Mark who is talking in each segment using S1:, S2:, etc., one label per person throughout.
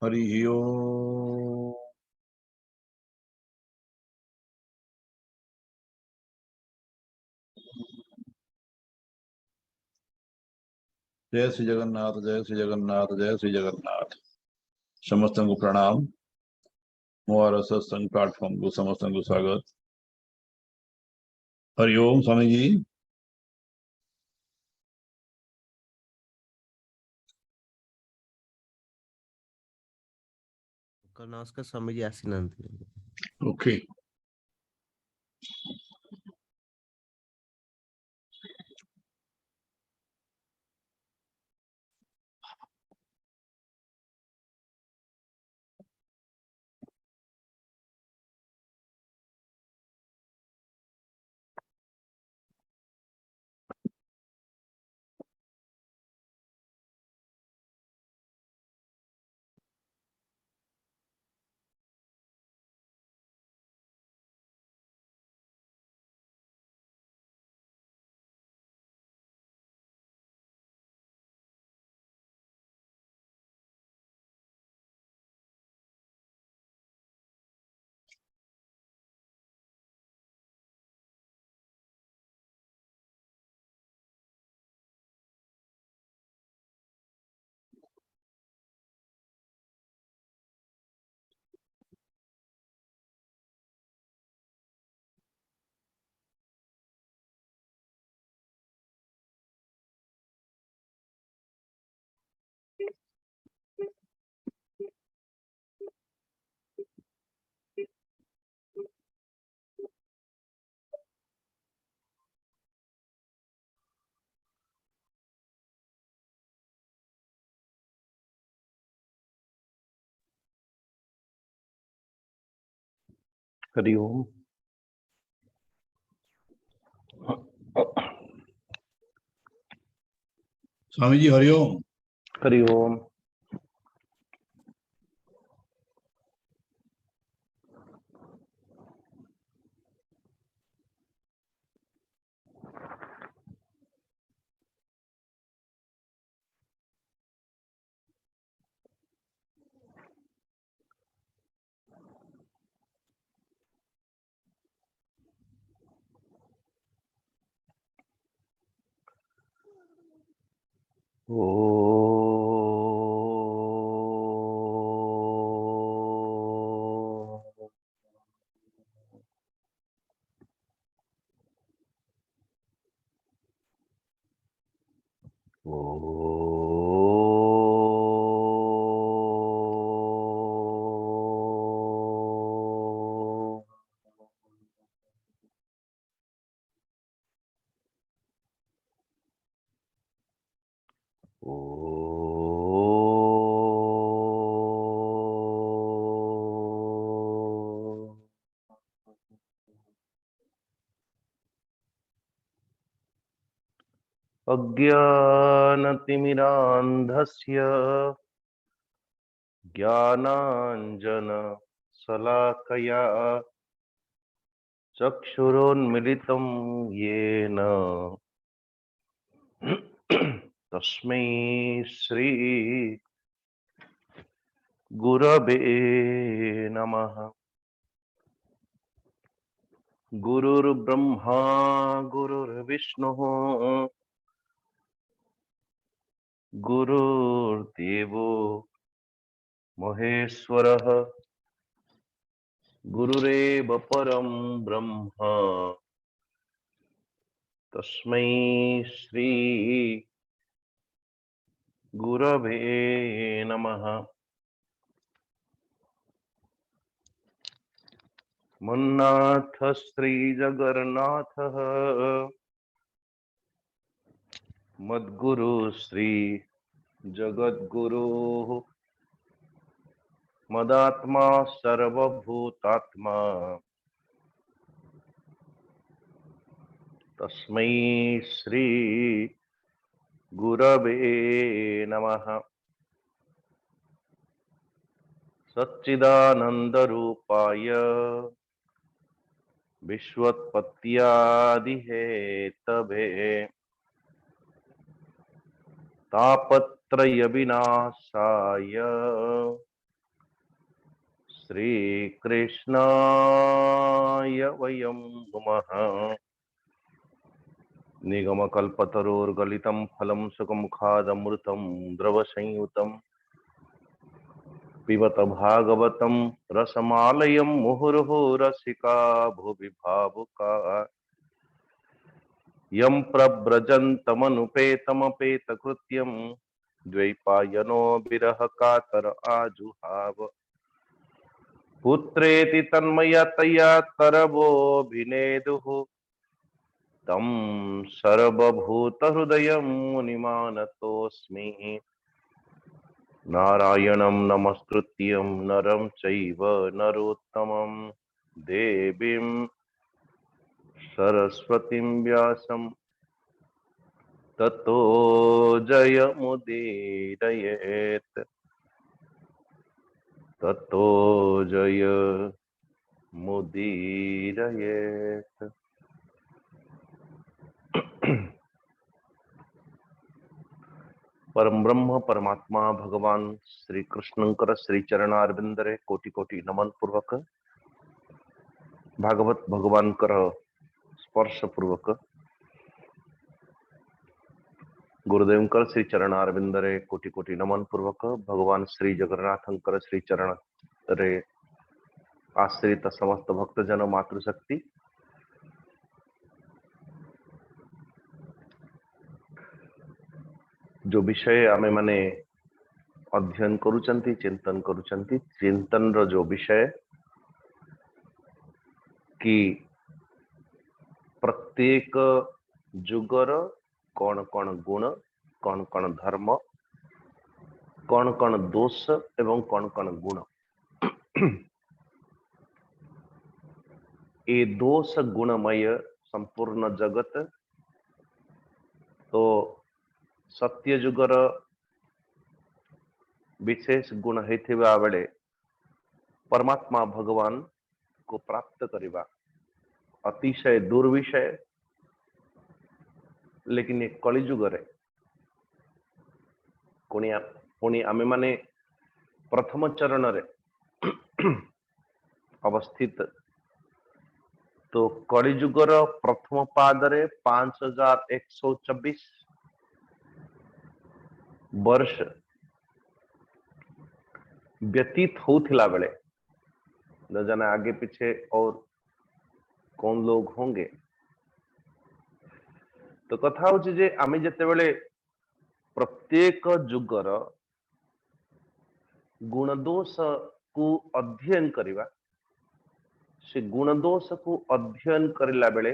S1: हरि ओम। जय श्री जगन्नाथ, जय श्री जगन्नाथ, जय श्री जगन्नाथ। समस्त को प्रणाम। मोर सत्संग प्लेटफॉर्म को समस्त को स्वागत। हरि ओम स्वामी जी।
S2: नमस्कार स्वामी जी आसीनांती।
S1: ओके। हरि ओम। स्वामी जी हरि ओम।
S3: हरि ओम। अज्ञानतिमिरान्धस्य ज्ञानाञ्जनशलाकया चक्षुरोन्मिलितं येन तस्मै श्री गुरवे नमः। गुरुर्ब्रह्मा गुरुर्विष्णुः गुरुर्देवो महेश्वरः गुरुरेव परं ब्रह्म तस्मै श्री गुरवे नमः। मन्नाथ श्रीजगन्नाथः मद्गुरु श्री जगद्गुरुः मदात्मा सर्वभूतात्मा तस्मै श्री गुरवे नमः। सच्चिदानन्दरूपाय विश्वोत्पत्त्यादिहेतवे तापत्रयविनाशाय श्रीकृष्णाय वयं नुमः। निगमकल्पतरोर्गलितं फलं सुखमुखादमृतं द्रवसंयुतं पिबत भागवतं रसमालयं मुहुर्मुहुः रसिका भुवि भावुका। यं प्रव्रजन्तमनुपेतमपेतकृत्यं द्वैपायनो विरह कातर आजुहाव। पुत्रेति तन्मयतया तरवोऽभिनेदुः तं सर्वभूतहृदयं मुनिमानतोऽस्मि। नारायणं नमस्कृत्यं नरं चैव नरोत्तमं देवीं सरस्वतीं व्यासं ततो जयमुदीरयेत्। ततो जयमुदीरयेत्। परम ब्रह्म परमात्मा भगवान श्री कृष्णंकर श्री चरणारविंदरे कोटि कोटि नमन पूर्वक भागवत भगवान कर स्पर्श पूर्वक गुरुदेवंकर श्री चरणारविंदरे कोटि कोटि नमन पूर्वक भगवान श्री जगन्नाथंकर श्री चरण रे आश्रित समस्त भक्तजन मातृशक्ति जो विषय आमे माने अध्ययन करुचंती चिंतन करुचंती चिंतन रो जो विषय कि प्रत्येक जुगर कौन कौन गुण कौन कौन धर्म कौन कौन दोष एवं कौन कौन गुण ये दोष गुणमय संपूर्ण जगत तो सत्य जुगर विशेष गुण हेथिबा बेले परमात्मा भगवान को प्राप्त करिबा अतिशय दुर्विषय। लेकिन ये कलिजुग रे पुणी आमे माने प्रथम चरण रे अवस्थित तो कलिजुगर प्रथम पादरे 5124 वर्ष व्यतीत होथिला बेले न जाने आगे पीछे और कौन लोग होंगे। तो कथा होची जे आमे जते बेले प्रत्येक जुगर गुणदोष को अध्ययन करिबा से गुणदोष को अध्ययन करिला बेले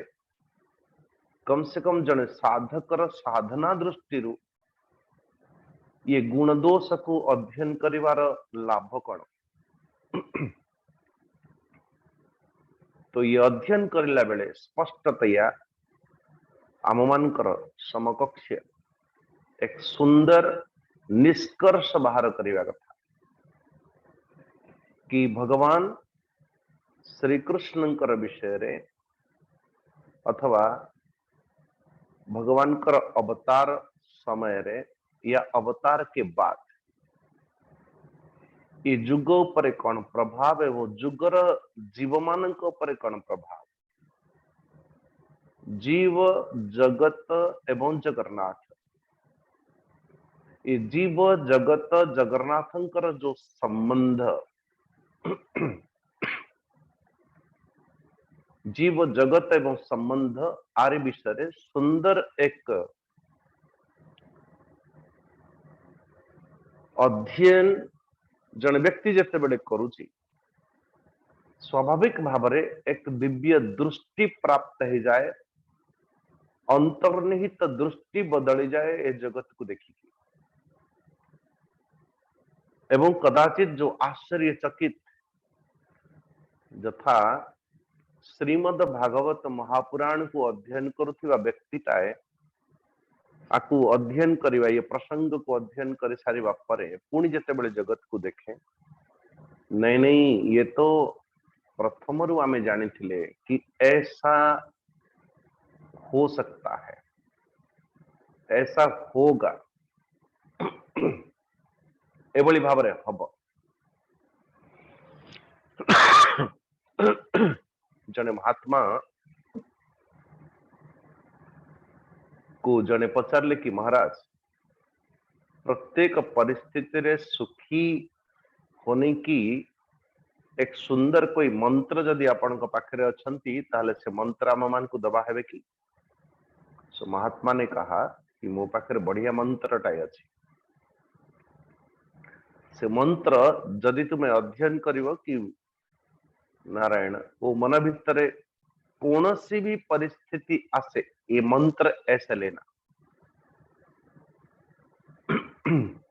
S3: कम से कम जने साधकर साधना दृष्टि ये गुणदोष को अध्ययन करिवार लाभ कौन। तो ये अध्ययन करिला बेले स्पष्टतया आम मानकर समकक्ष एक सुंदर निष्कर्ष बाहर करिवा कथा कि भगवान श्री कृष्णंकर विषय रे अथवा भगवान कर अवतार समय रे या अवतार के बाद ये जुग पर कौन प्रभाव है वो जुगर जीव मान पर कौन प्रभाव जीव जगत एवं जगन्नाथ ये जीव जगत जगन्नाथंकर जो संबंध जीव जगत एवं संबंध आरि विषय सुंदर एक अध्ययन जन व्यक्ति जिते बड़े करुची स्वाभाविक भावरे एक दिव्य दृष्टि प्राप्त हो जाए अंतर्निहित दृष्टि बदली जाए ए जगत को देखिकी एवं कदाचित जो आश्चर्यचकित यथा श्रीमद भागवत महापुराण को अध्ययन करुथिबा व्यक्तिटाए आकु अध्ययन करिबा ये प्रसंग को अध्ययन कर सारिबा परे पुणी जते बेले जगत को देखे नहीं नहीं ये तो प्रथम रु आमे जानी थिले कि ऐसा हो सकता है ऐसा होगा एभली भाव रे हब जने महात्मा को जने पचारले कि महाराज प्रत्येक परिस्थिति रे सुखी होने की एक सुंदर कोई मंत्र जदि आपण पाखे अच्छी ताहले से मंत्र आम मान को दबा है कि सो महात्मा ने कहा कि मो पाखे बढ़िया मंत्रटाए अच्छी से मंत्र जदि तुम्हें अध्ययन करिवो कि नारायण वो मन भितर कौन सी भी परिस्थिति आसे ये मंत्र ऐसे लेना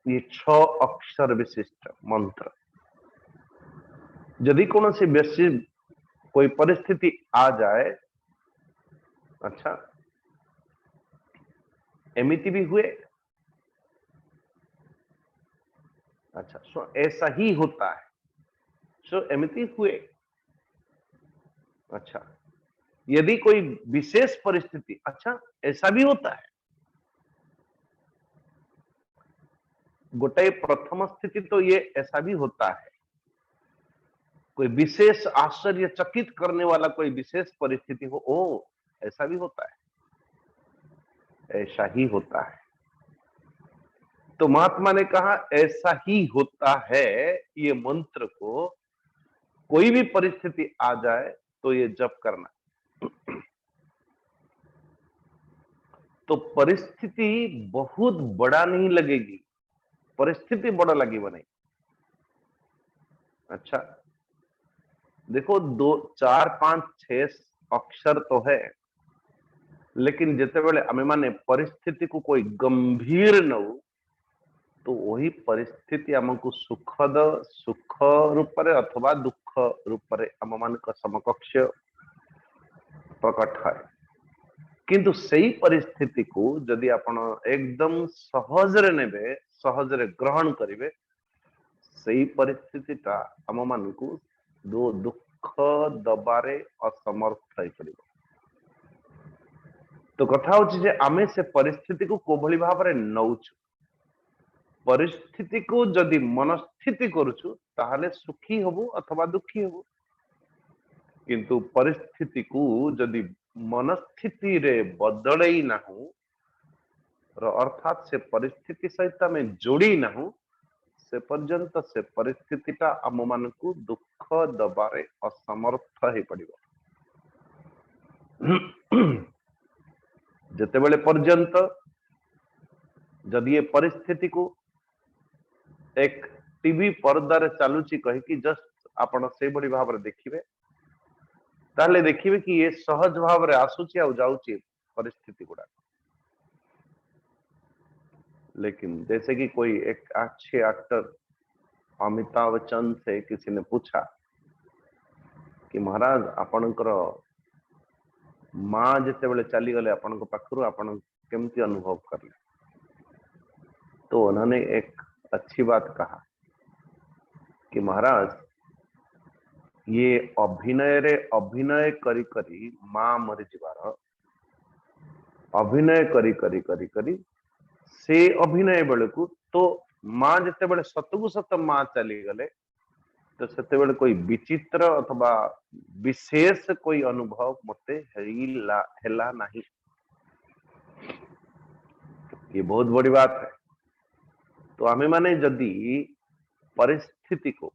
S3: ये 6 अक्षर विशिष्ट मंत्र यदि कौन सी बेसी कोई परिस्थिति आ जाए अच्छा एमिति भी हुए अच्छा सो ऐसा ही होता है सो एमिति हुए अच्छा यदि कोई विशेष परिस्थिति अच्छा ऐसा भी होता है गोटे प्रथम स्थिति तो ये ऐसा भी होता है कोई विशेष आश्चर्यचकित करने वाला कोई विशेष परिस्थिति हो ओ ऐसा भी होता है ऐसा ही होता है तो महात्मा ने कहा ऐसा ही होता है ये मंत्र को कोई भी परिस्थिति आ जाए तो ये जप करना तो परिस्थिति बहुत बड़ा नहीं लगेगी परिस्थिति बड़ा लगी नहीं अच्छा देखो 2 4 5 6 अक्षर तो है लेकिन जिते बेले आमे माने परिस्थिति को कोई गंभीर नौ तो वही परिस्थिति हमको सुखद सुख रूप रे अथवा दुख रूप रे आम मान समकक्ष प्रकट है किंतु सही परिस्थिति को जदि आपण एकदम सहज रे नेबे सहज रे ग्रहण करिवे सही परिस्थिति आम मान को दो दुख दबारे असमर्थ है पड़िबो तो कथा होची जे आमे से परिस्थिति को कोभली भाव रे नौछु परिस्थिति को जदि मनस्थिति करूछु ताहले सुखी होबो अथवा दुखी होबो किंतु परिस्थिति को जदि मनस्थिति रे बदलई नाहु अर्थात से परिस्थिति सहित में जोड़ी नाहु से पर्यंत से परिस्थितिटा आम मान को दुख दबारे असमर्थ है पड़िबो जते बेले पर्यंत जदि ये परिस्थिति को एक टीवी पर्दार चलुची कही कि जस्ट आपण से बड़ी भाव रे देखिबे ताले देखिबे कि ये सहज भाव रे आसुची आ जाउची परिस्थिति गुडा लेकिन जैसे कि कोई एक अच्छे एक्टर अमिताभ बच्चन से किसी ने पूछा कि महाराज आपणकर माँ जिते बेले चली गले आपण पाखरु आपण केमती अनुभव करले तो उन्होंने एक अच्छी बात कहा कि महाराज ये अभिनय रे अभिनय करी करी माँ मरी जीवार अभिनय करी करी करी करी से अभिनय बेले को तो माँ जिते बेले सतकु सत माँ चली गले तो सेते बेले कोई विचित्र अथवा विशेष कोई अनुभव मते हेला नहीं ये बहुत बड़ी बात है तो आमे माने जदि परिस्थिति को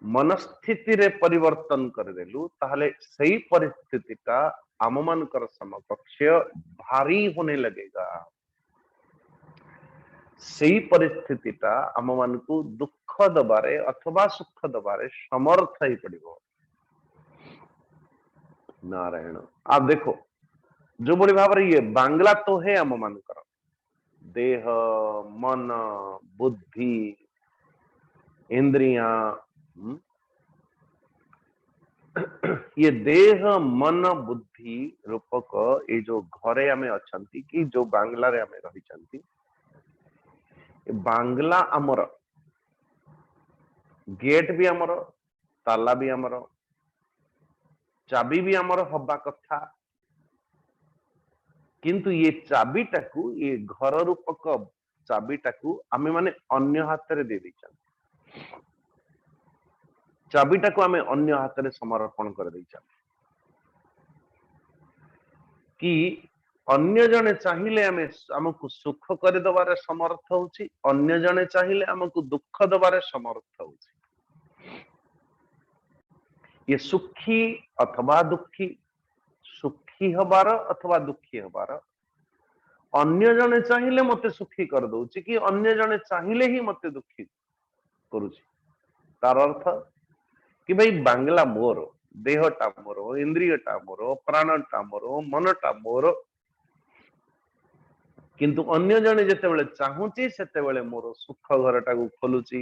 S3: मनस्थिति रे परिवर्तन कर देलु ताहले सही परिस्थिति का आम मानकर समकक्ष भारी होने लगेगा सही परिस्थितिटा आम मान को दुख दबारे अथवा सुख दबारे समर्थ ही पड़िबो नारायण आप देखो जो बड़ी भाव रे ये बांग्ला तो है आम मानकर देह मन बुद्धि इंद्रियां ये देह मन बुद्धि रूपक ये जो घरे आमे अछंती कि जो बांग्ला रे आमे रही चंती बांग्ला आमर गेट भी आमर ताला भी आमर चाबी भी आमर हबा कथा किंतु ये चाबीटा को ये घर रूपक चाबीटा को आमे माने अन्य हाथ रे दे दी चाबिटा को आमे अन्य हाथ रे समर्पण कर दैछा कि अन्य जने चाहिए आमे हमकु सुख कर दबारे समर्थ होछि, अन्य जने चाहिए हमकु दुख दबारे समर्थ होछि। ये सुखी अथवा दुखी, सुखी हबार अथवा दुखी हबार अन्य जने चाहिए मते सुखी कर दउछि कि अन्य जने चाहिए ही मते दुखी करूछि। तार अर्थ कि भाई बांग्ला मोर, देहटा मोर, इंद्रियटा मोर, प्राणटा मोर, मनटा मोर, किंतु अन्य जने जेतेबेले चाहूची सेतेबेले मोर सुख घरटा को खोलुची,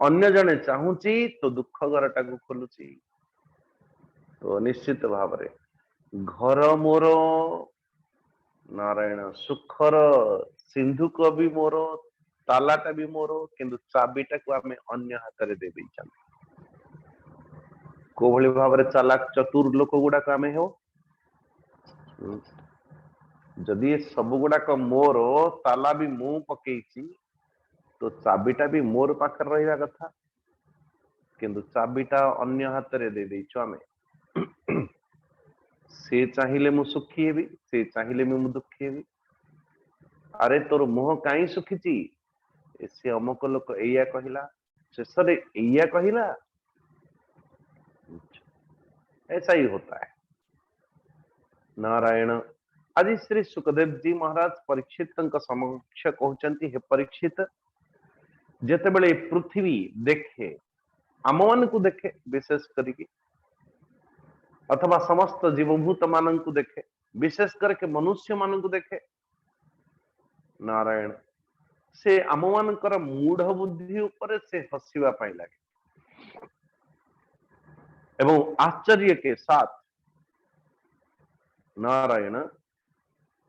S3: अन्य जने चाहूची तो दुख घरटा को खोलुची। तो निश्चित भाव रे घर मोर नारायण सुखर सिंधुक भी मोर, तालाटा भी मोर, किंतु चाबिटा को आमे अन्य हाथ रे दे दैछा। को भली भाव रे चालाक चतुर लोक गुडा आमे हो, जदि सब गुडाक मोर, ताला भी मु पकेइची तो चाबिटा भी मोर पाखर रहिबा कथा, किंतु चाबिटा अन्य हाथ रे दे दैछु आमे। से चाहिए मु सुखी हेबी, से चाहिए मु दुखी हेबी। अरे तोर मुह काई सुखीची, से अमुक लोक एया कहिला, शेषरे एया कहिला। ऐसा ही होता है। नारायण आज श्री सुखदेव जी महाराज परीक्षित समक्ष कहते हे परीक्षित, जेतेबेले पृथ्वी देखे आम मान को देखे विशेष करके अथवा समस्त जीवभूत मान को देखे, विशेष करके मनुष्य मान को देखे, नारायण से आम मानकर मूढ़ बुद्धि ऊपर से हसिबा पाई लगे एवं आश्चर्य के साथ नारायण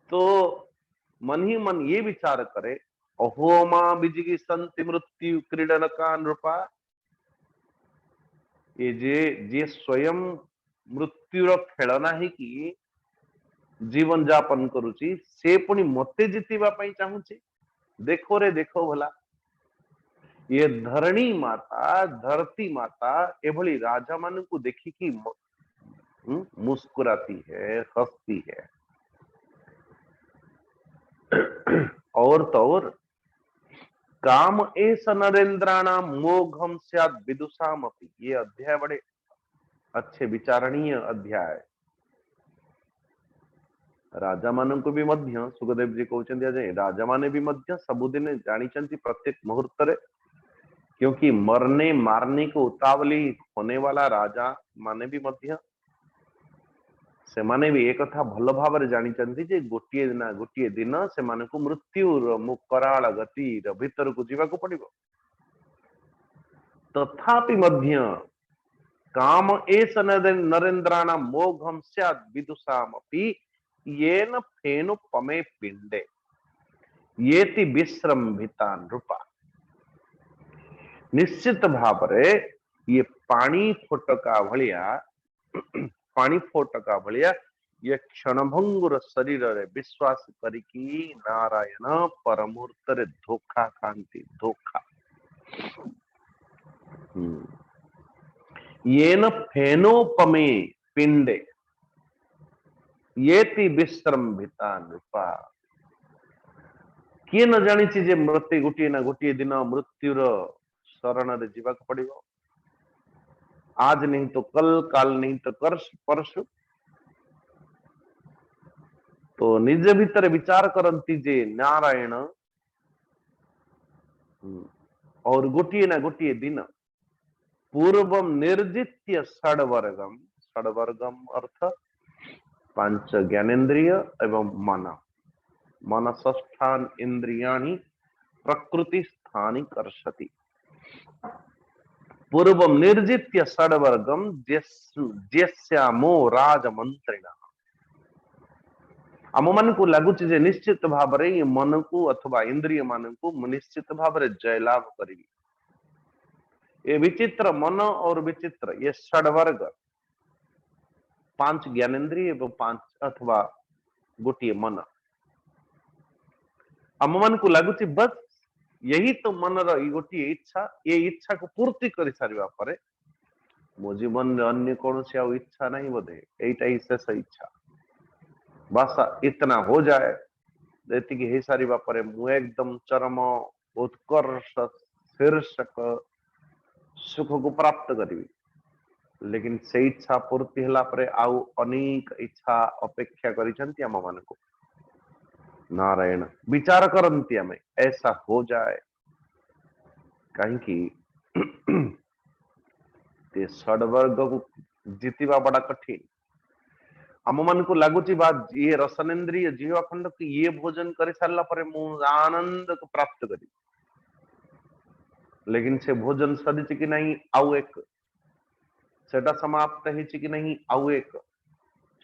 S3: तो मन ही मन ये विचार करे, अहो मां बिजगी संति मृत्यु क्रीडन का नृपा, ये जे स्वयं मृत्युर खेलना ही कि जीवन जापन करुची, से पुणी मते जितिबा पई चाहूची। देखो रे देखो भला ये धरणी माता, धरती माता एभली राजा मान को देखी कि मुस्कुराती है, हंसती है। और तो और काम एस नरेंद्राणाम मोघम स्यात् विदुषाम अपि, ये अध्याय बड़े अच्छे विचारणीय अध्याय। राजा मान को भी मध्य सुखदेव जी कहते राजा माने भी मध्य सबुदिन जानी प्रत्येक मुहूर्त रे, क्योंकि मरने मारने को उतावली होने वाला राजा माने भी मध्य से माने भी एक कथा भल भाव रे जानी जे गोटिए ना गोटिए दिन से माने को मृत्यु कराल गति भीतर को जीवा को पड़िबो। तथापि मध्य काम एस नरेंद्राणां मोघम स्यात् विदुषामपि येन फेनु पमे पिंडे येति विश्रम्भिता नृपा। निश्चित भाव रे ये पानी फोटका भलिया पानी फोटका भलिया ये क्षणभंगुर शरीर रे विश्वास करिकी नारायण परमुहूर्त रे धोखा खांती, धोखा। येन फेनोपमे पिंडे येति विश्रम्भिता नृपा। किए न जानी जे मृत्यु गोटे ना गोटे दिन मृत्युर शरण रे जीवा पड़िबो, आज नहीं तो कल, काल नहीं तो परसु। तो निज भीतर विचार करती जे नारायण और गोटे ना गोटे दिन पूर्वम निर्जित्य षडवर्गम, षडवर्गम अर्थ पांच ज्ञानेन्द्रिय एवं मन, मनसस्थान इंद्रियाणि प्रकृति स्थानी कर्षति। पूर्वम निर्जित्य षडवर्गम ज्यस्यामो राजमंत्रिण। आम मन को लगुच जे निश्चित भाव रे ये मन को अथवा इंद्रिय मान को निश्चित भाव रे जयलाभ करी। ये विचित्र मन और विचित्र ये षडवर्ग, पांच ज्ञानेन्द्रिय एवं पांच अथवा गोटे मन, आम मन को लगुच बस यही तो मनर गोटे इच्छा, ये इच्छा को पूर्ति कर सारिबा परे मो जीवन रे अन्य कौनसी आउ इच्छा नहीं बोधे, एटा ही शेष इच्छा। बस इतना हो जाए, एतिकी हे सारिबा परे मु एकदम चरम उत्कर्ष शीर्षक सुख को प्राप्त करी। लेकिन से इच्छा पूर्ति हला परे आउ अनेक इच्छा अपेक्षा करिसंती हम मान को। नारायण विचार करंती हमें ऐसा हो जाए, कहीं की ते षडवर्ग को जीतिबा बड़ा कठिन। आम मान को लगुच बात ये रसनेन्द्रिय जीवा खंड को ये भोजन कर सारा पर मु आनंद को प्राप्त करी, लेकिन से भोजन सदी कि नहीं आउ एक, सेटा समाप्त है कि नहीं आउ एक,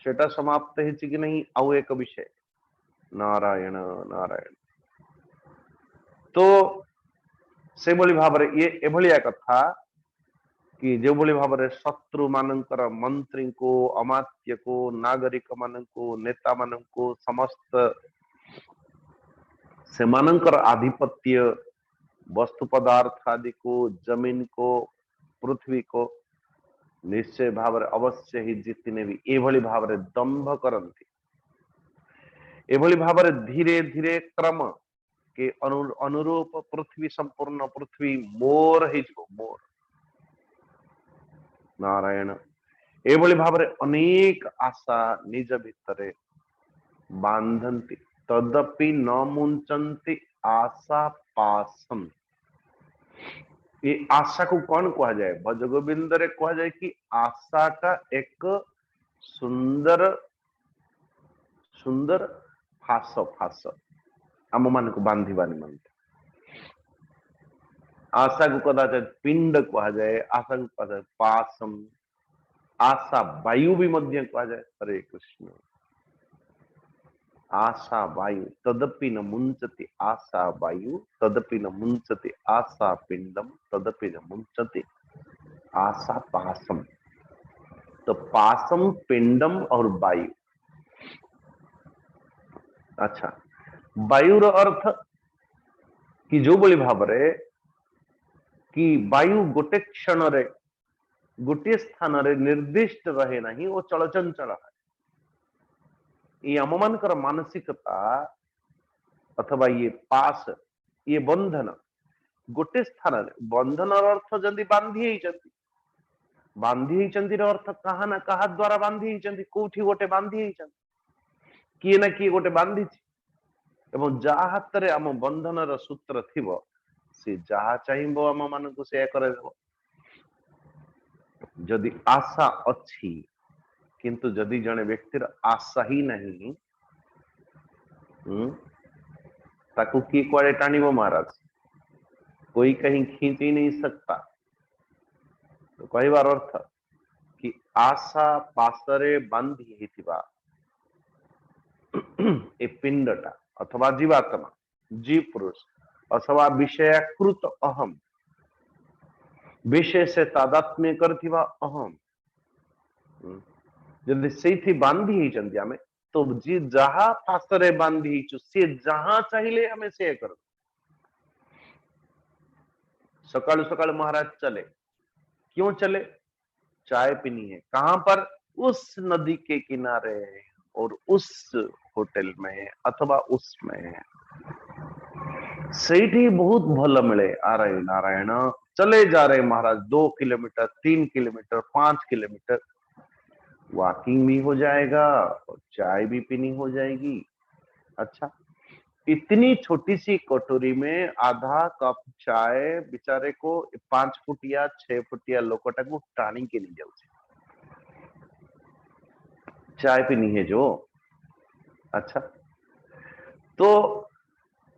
S3: सेटा समाप्त है कि नहीं आउ एक विषय। नारायण नारायण। तो से भली भाव ये एभलिया कथा कि जो भली भाव शत्रु मानकर मंत्री को, अमात्य को, नागरिक मान को, नेता मान को, समस्त से मानकर आधिपत्य वस्तु पदार्थ आदि को, जमीन को, पृथ्वी को निश्चय भाव अवश्य ही जीतिने भी एभली भाव दंभ करती। एभली भाव धीरे धीरे क्रम के अनुरूप पृथ्वी संपूर्ण पृथ्वी मोर ही मोर। नारायण एभली भाव अनेक आशा निज भितर बांधती, तदपि न मुंचंती आशा पासम। ये आशा को कौन कहा जाए? भज गोविंद रे कहा जाए कि आशा का एक सुंदर सुंदर फास फास आम मान को बांधिबा निमंते। आशा को कदाचित पिंड कहा जाए, आशा को कहा जाए पासम, आशा वायु भी मध्य कहा जाए। हरे कृष्ण। आशा वायु तदपि न मुंचति आशा वायु, तदपि न मुंचति आशा पिंडम, तदपि न मुंचति आशा पासम। तो पासम, पिंडम और वायु। अच्छा, वायुर अर्थ कि जो बोली भाव रे कि वायु गोटे क्षण रे गोटे स्थान रे निर्दिष्ट रहे नहीं, वो चलचंचल है। ये आम मानकर मानसिकता अथवा ये पास, ये बंधन गोटे स्थान रे, बंधन अर्थ जदि बांधी अर्थ कहा ना कहा द्वारा बांधी, कोठी गोटे बांधी, किए ना किए गोटे बांधी, एवं जहा हाथ रे आम बंधन र सूत्र थिबो से जहा चाहिबो आम मान को से करे देबो। जदि आशा अच्छी किंतु जदि जने व्यक्तिर आशा ही नहीं, ताकू किए कुआड़े टाणिबो महाराज? कोई कहीं खींच ही नहीं सकता। तो कहबार अर्थ कि आशा पासरे बांधी हिथिबा ए पिंडटा अथवा जीवात्मा, जीव पुरुष अथवा विषयाकृत अहम, विषय से तादात्म्य करथिबा अहम जदि सेठी बांधी ही चंदी आमे, तो जी जहा पासरे बांधी ही से जहां चाहिए हमें से कर। सकाल सकाल महाराज चले, क्यों चले? चाय पीनी है। कहां पर? उस नदी के किनारे और उस होटल में अथवा उसमें सेठी बहुत भल मिले। आ रहे नारायण, चले जा रहे महाराज 2 किलोमीटर, 3 किलोमीटर, 5 किलोमीटर, वॉकिंग भी हो जाएगा और चाय भी पीनी हो जाएगी। अच्छा, इतनी छोटी सी कटोरी में आधा कप चाय बेचारे को 5 फुटिया 6 फुटिया लोकटा को टाणी के नहीं जाऊँ, चाय पीनी है जो। अच्छा, तो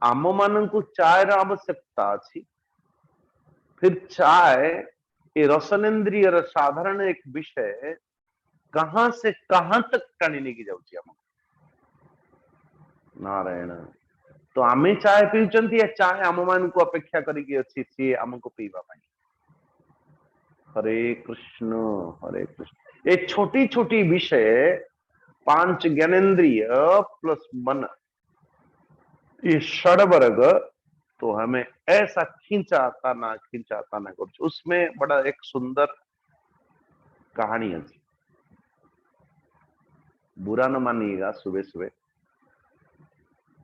S3: आम मान को चाय आवश्यकता अच्छी। फिर चाय ये रसनेन्द्रिय साधारण एक विषय कहां से कहां तक टाणी नहीं जाऊँ आम। नारायण, तो आमे चाय पीउचंती या चाय आम मान को अपेक्षा करिकी अछि सी हमको पीवा पाई। हरे कृष्ण हरे कृष्ण। ये छोटी छोटी विषय 5 ज्ञानेन्द्रिय प्लस मन, ये षडवर्ग तो हमें ऐसा खींचाता ना कर उसमें बड़ा एक सुंदर कहानी अच्छी। बुरा न मानिएगा सुबह सुबह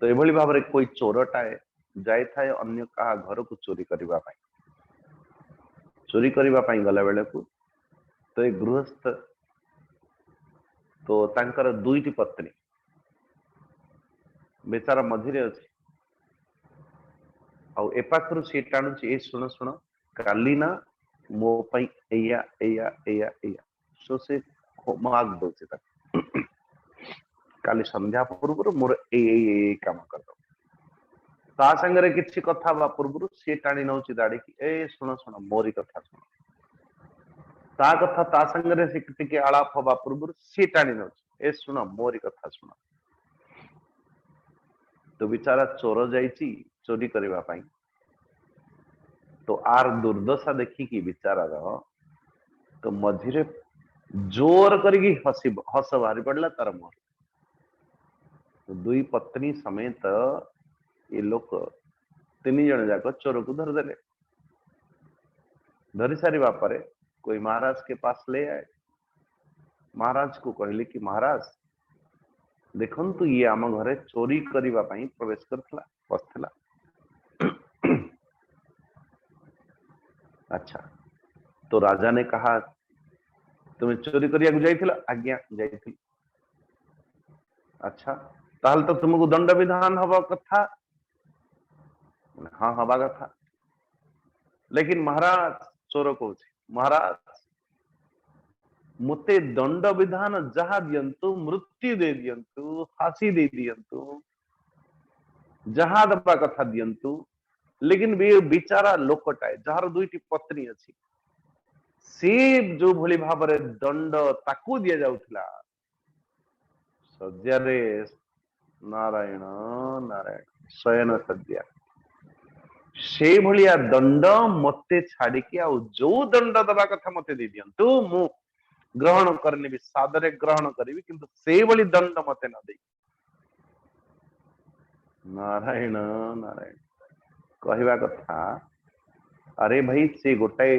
S3: तो एभली भाव में कोई चोरटाए जाए थाए अन्य कहा घर को चोरी करने चोरी करने गला बेले को तो एक गृहस्थ तो तांकर दुईटी पत्नी बेचारा मझिरे अच्छी आउ ए पाखरु सी टाणुची ए सुन सुन काली ना मो पई एया एया एया एया सो से माग दउची ताक काली संध्या पूर्व मोर ए काम कर दो ता संगरे किछि कथा बा पूर्व सी टाणी नउची दाड़ी की ए सुन सुन मोरी कथा सुन ता कथा ता संगरे से टिके आलाप हवा पूर्व सी टाणी नउची ए सुन मोरी कथा सुन तो बेचारा चोर जाइची चोरी करबा पाई तो आर दुर्दशा देखी की बेचारा तो मझिरे जोर करके हस बाहरी पड़ला तार मुह तो दुई पत्नी समेत ये लोग तीन जन जाक चोर को धरदेले धरी सारी बापर कोई महाराज के पास ले आए महाराज को कहले कि महाराज देखंतु ये आम घरे चोरी करबा पई प्रवेश करथला बसथला अच्छा तो राजा ने कहा तुम्हें चोरी करिया जाइथिला आज्ञा जाइथिल अच्छा ताहल तो तुमको दंड विधान हवा कथा हाँ हवा कथा लेकिन महाराज चोर कहूँ महाराज मुते दंड विधान जहा दियंतु मृत्यु दे दियंतु फांसी दे दियंतु जहा दबा कथा दियंतु लेकिन बेचारा लोकटाए जार दुईटी पत्नी अच्छी सी जो भली भाव दंड ताकू दिया जाउथिला सज्जारे नारायण नारायण शयन सज्जा से भलिया दंड मते छाड़ी के आउ जो दंड दबा कथा मते दे दियंतु मु ग्रहण करने भी सादरे ग्रहण करी किंतु से भली दंड मते न दे नारायण नारायण कहवा कथा अरे भाई से गोटाए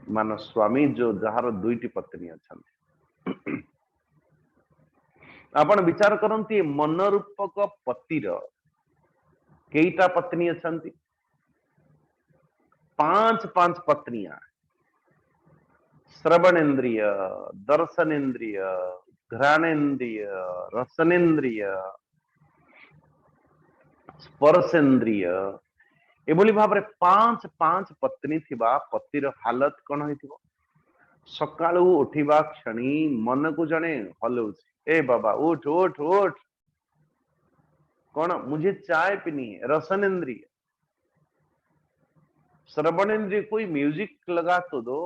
S3: मान स्वामी जो जार दुईटी पत्नी अच्छा आपण विचार करती मन रूपक पतिर कईटा पत्नी अच्छा पांच पांच पत्नियां श्रवणेन्द्रिय दर्शनेन्द्रिय घ्राणेन्द्रिय रसनेन्द्रिय स्पर्शेन्द्रिय एभली भाव में पांच पांच पत्नी थिबा पतिर हालत कौन हो सकाळू उठिबा क्षणी मन को जने हलौछि ए बाबा उठ उठ उठ कौन मुझे चाय पीनी है रसनेन्द्रिय श्रवणेन्द्रिय कोई म्यूजिक लगा तो दो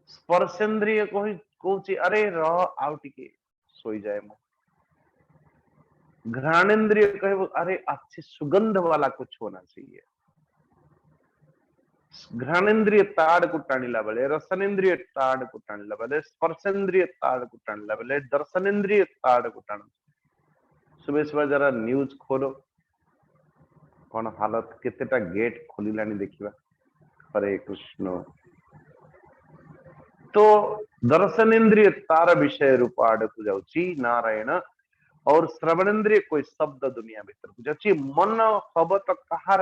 S3: स्पर्शेन्द्रिय कोई कहूँ अरे रह आउ टिके सोई जाए मो घ्राणेन्द्रिय कहे अरे अच्छी सुगंध वाला कुछ होना चाहिए घ्राणेन्द्रिय ताड़ को टाणीला बेले रसनेन्द्रिय ताड़ को टाणीला बेले स्पर्शेन्द्रिय ताड़ को टाणीला बेले दर्शनेन्द्रिय ताड़ को टाण सुबह सुबह जरा न्यूज खोलो कौन हालत केतेटा गेट खोलिलानी देखिबा हरे कृष्ण तो दर्शनेन्द्रिय तार विषय रूप आड़ को जाउची नारायण और श्रवणेन्द्रिय कोई शब्द दुनिया भीतर को जाउची मन हब तो कहार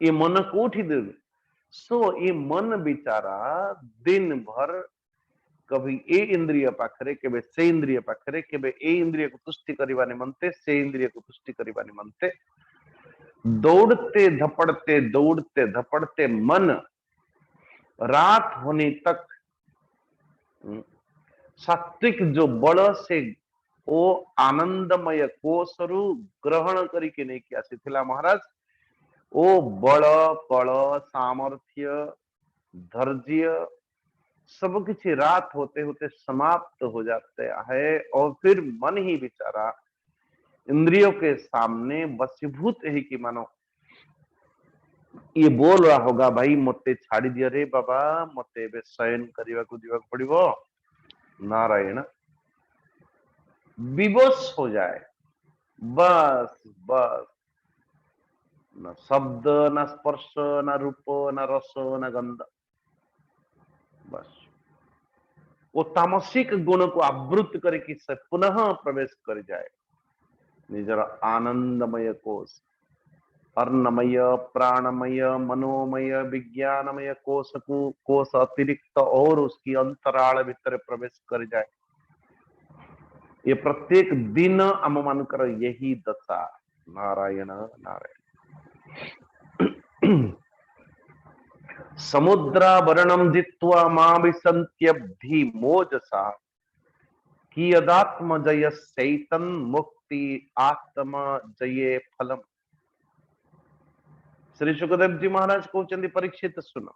S3: ये मन कोठी दे सो ये मन बिचारा दिन भर कभी ए इंद्रिय पाखरे केबे से इंद्रिय पाखरे केबे ए इंद्रिय को तुष्टि करिवा निमंते से इंद्रिय को तुष्टि करिवा निमंते दौड़ते धपड़ते मन रात होने तक सात्विक जो बल से ओ आनंदमय कोशरु ग्रहण करके नहीं किया थिला महाराज ओ बल कल सामर्थ्य धैर्य सब किसी रात होते होते समाप्त हो जाते है और फिर मन ही बेचारा इंद्रियों के सामने वशीभूत है कि मानो ये बोल रहा होगा भाई मते छाड़ी दिया रे बाबा मते बे शयन करने को दिवा पड़िबो नारायण विवश हो जाए बस बस, न शब्द, न स्पर्श, न रूप, न रस, न गंध, बस वो तामसिक गुण को आवृत करके से पुनः प्रवेश कर जाए निजर आनंदमय कोश, अर्णमय, प्राणमय, मनोमय, विज्ञानमय कोश को, कोश अतिरिक्त और उसकी अंतराल भीतर प्रवेश कर जाए। ये प्रत्येक दिन आम मानकर यही दशा। नारायण नारायण। समुद्रावरणम जित्वा मां विसन्त्यब्धि मोजसा कियदात्म जय सैतन मुक्ति आत्म जये फलम। श्री सुखदेव जी महाराज कहते परीक्षित सुन,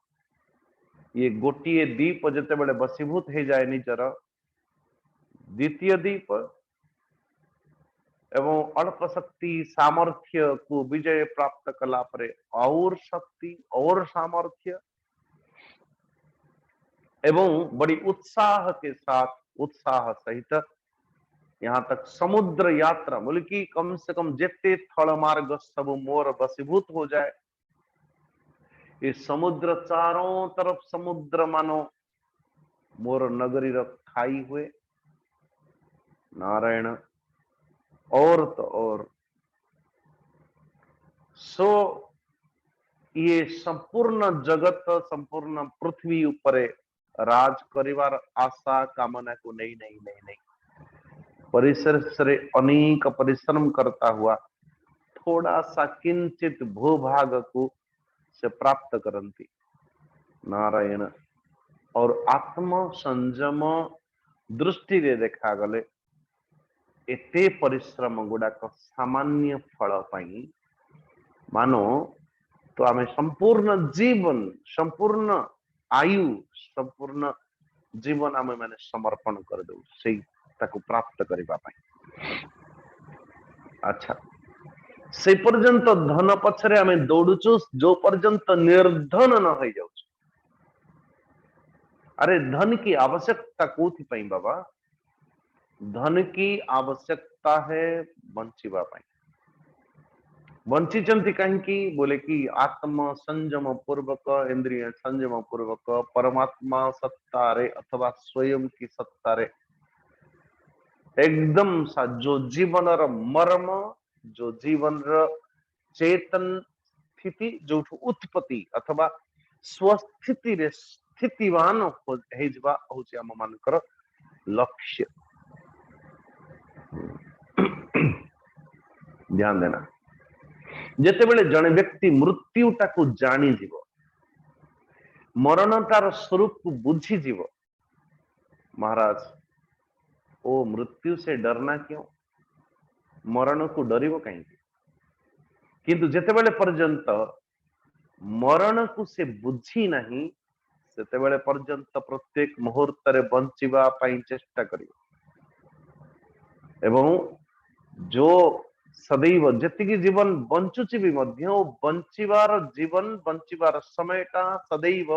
S3: ये गोटे दीप जिते बड़े बसीभूत हो जाए निजर द्वितीय दीप एवं अल्प शक्ति सामर्थ्य को विजय प्राप्त कला परे और शक्ति और सामर्थ्य एवं बड़ी उत्साह के साथ, उत्साह सहित यहाँ तक समुद्र यात्रा, बोले कि कम से कम जेते थल मार्ग सब मोर बसीभूत हो जाए। ये समुद्र चारों तरफ समुद्र मानो मोर नगरी खाई हुए। नारायण। और तो और सो ये संपूर्ण जगत, संपूर्ण पृथ्वी ऊपर राज करिवार आशा कामना को नहीं नहीं नहीं नहीं परिसर से अनेक परिश्रम करता हुआ थोड़ा सा किंचित भूभाग को से प्राप्त करती। नारायण। और आत्म संयम दृष्टि रे देखा गले एते परिश्रम गुड़ाक सामान्य फल पाई मानो तो आमे संपूर्ण जीवन, संपूर्ण आयु, संपूर्ण जीवन आमे माने समर्पण कर दउ से ताको प्राप्त करबा पाई। अच्छा, से पर्यंत धन पछरे आमे दौड़ुचु जो पर्यंत निर्धन न हो जाउ। अरे धन की आवश्यकता कोथि पाई बाबा? धन की आवश्यकता है बंचिबा पाई। बंचिचंती कहीं बोले कि आत्म संयम पूर्वक, इंद्रिय संयम पूर्वक परमात्मा सत्ता रे अथवा स्वयं की सत्ता रे एकदम सा जो जीवन र मर्म, जो जीवन र चेतन स्थिति जो उत्पत्ति अथवा स्वस्थिति रे स्थितिवान हेजबा होची हम मानकर लक्ष्य। ध्यान देना, जेते बेले जने व्यक्ति मृत्युटा को जानी जीव, मरणटार स्वरूप को बुझी जीव, महाराज ओ मृत्यु से डरना क्यों? मरण को डरिव कहीं? किंतु जेते बेले पर्यंत मरण को से बुझी नहीं सेते बेले पर्यंत प्रत्येक मुहूर्त रे बंचिबा पाई चेष्टा करियो। एवं जो सदैव जतिकी जीवन बंचुची भी मध्य बंचिबार जीवन, बंचिबार समयटा सदैव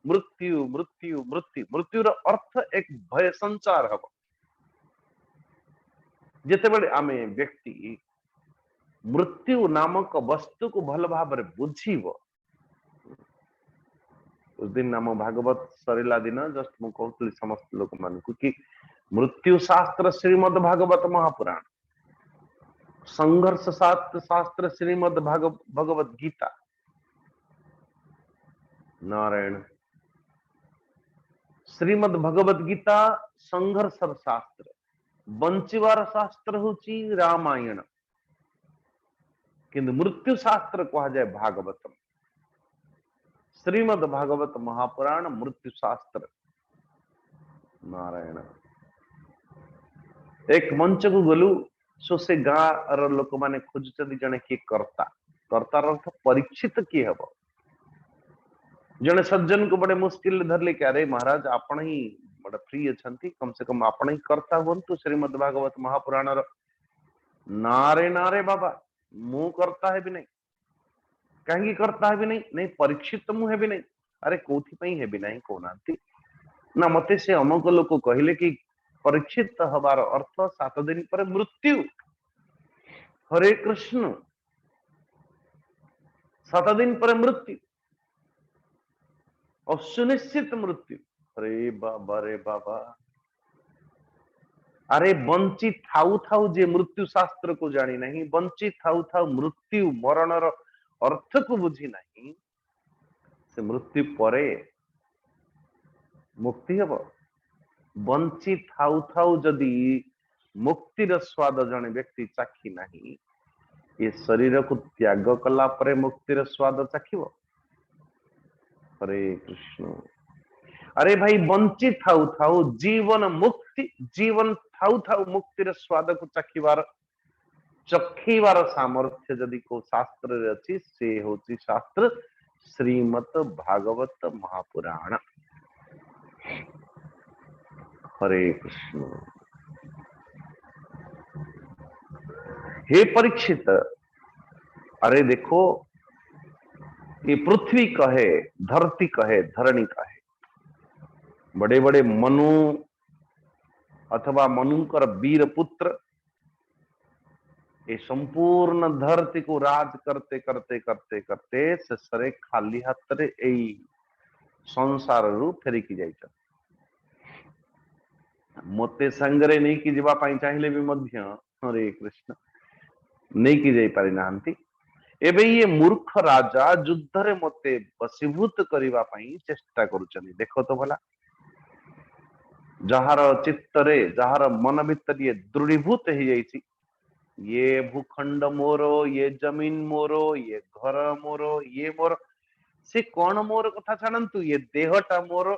S3: मृत्यु मृत्यु मृत्यु। मृत्युर अर्थ एक भय संचार हब। जेते बेले आमे व्यक्ति मृत्यु नामक वस्तु को भल भाव रे बुझीब, उस दिन नाम भागवत सरिला दिन जस्ट मु कहतली समस्त लोक मान को कि मृत्यु शास्त्र श्रीमद् भागवत महापुराण, संघर्ष शास्त्र श्रीमद् भगवत गीता। नारायण। श्रीमद् भगवत गीता संघर्ष शास्त्र, बंचिवार शास्त्र होची रामायण, किंतु मृत्यु शास्त्र कहा जाए भागवतम। श्रीमद् भागवत महापुराण मृत्यु शास्त्र। नारायण। एक मंच को गलु सो से गाँव लोक माने खोजुचंदी जने कि कर्ता, कर्तार अर्थ परीक्षित किए हब। जने सज्जन को बड़े मुश्किल धरले कि अरे महाराज आपण ही बड़ा फ्री अछंती, कम से कम आपण ही कर्ता हुंतु श्रीमद् भागवत महापुराण रो। नारे नारे बाबा मु करता है भी नहीं, कहीं करता है भी नहीं, नहीं परीक्षित मु है भी नहीं। अरे कोथि पई है भी नहीं कोनांती ना मते से अमक लोक कहले कि परीक्षित हबार अर्थ 7 दिन पर मृत्यु। हरे कृष्ण 7 दिन पर मृत्यु और सुनिश्चित मृत्यु। अरे बाबा रे बाबा, अरे बंची थाउ थाउ जे मृत्यु शास्त्र को जानी नहीं, बंची थाउ थाउ मृत्यु मरणर अर्थ को बुझी नहीं, से मृत्यु परे मुक्ति हब। बंची थाउ थाउ जदि मुक्तिर स्वाद जने व्यक्ति चाखी नहीं, ये शरीर को त्याग कला परे मुक्तिर स्वाद चाखिब। हरे कृष्ण। अरे भाई बंची थाउ थाउ जीवन मुक्ति, जीवन थाउ थाउ मुक्तिर स्वाद को चाखिबार चखीबार सामर्थ्य जदि को शास्त्र रे अछि, से होची शास्त्र श्रीमद् भागवत महापुराण। हरे कृष्ण। हे परीक्षित, अरे देखो ये पृथ्वी कहे, धरती कहे, धरणी कहे, बड़े बड़े मनु अथवा मनुकर वीर पुत्र ये संपूर्ण धरती को राज करते करते करते करते शेषरे खाली हाथ रे एई संसार रु फेरिकी जाइछ। मते संगरे नहीं कि जीवा पाई चाहिए भी मध्य, हरे कृष्ण, नहीं कि जाई पारि नांती। एबे ये मूर्ख राजा युद्ध रे मते वशीभूत करिवा पाई चेष्टा करूचनी। देखो तो भला, जहार चित्तरे जहार मन भीतर ये दृढ़ीभूत हो जाइछि, ये भूखंड मोरो, ये जमीन मोरो, ये घर मोरो, ये मोर, से कौन मोर कथा छाड़न्तु, ये देहटा मोर।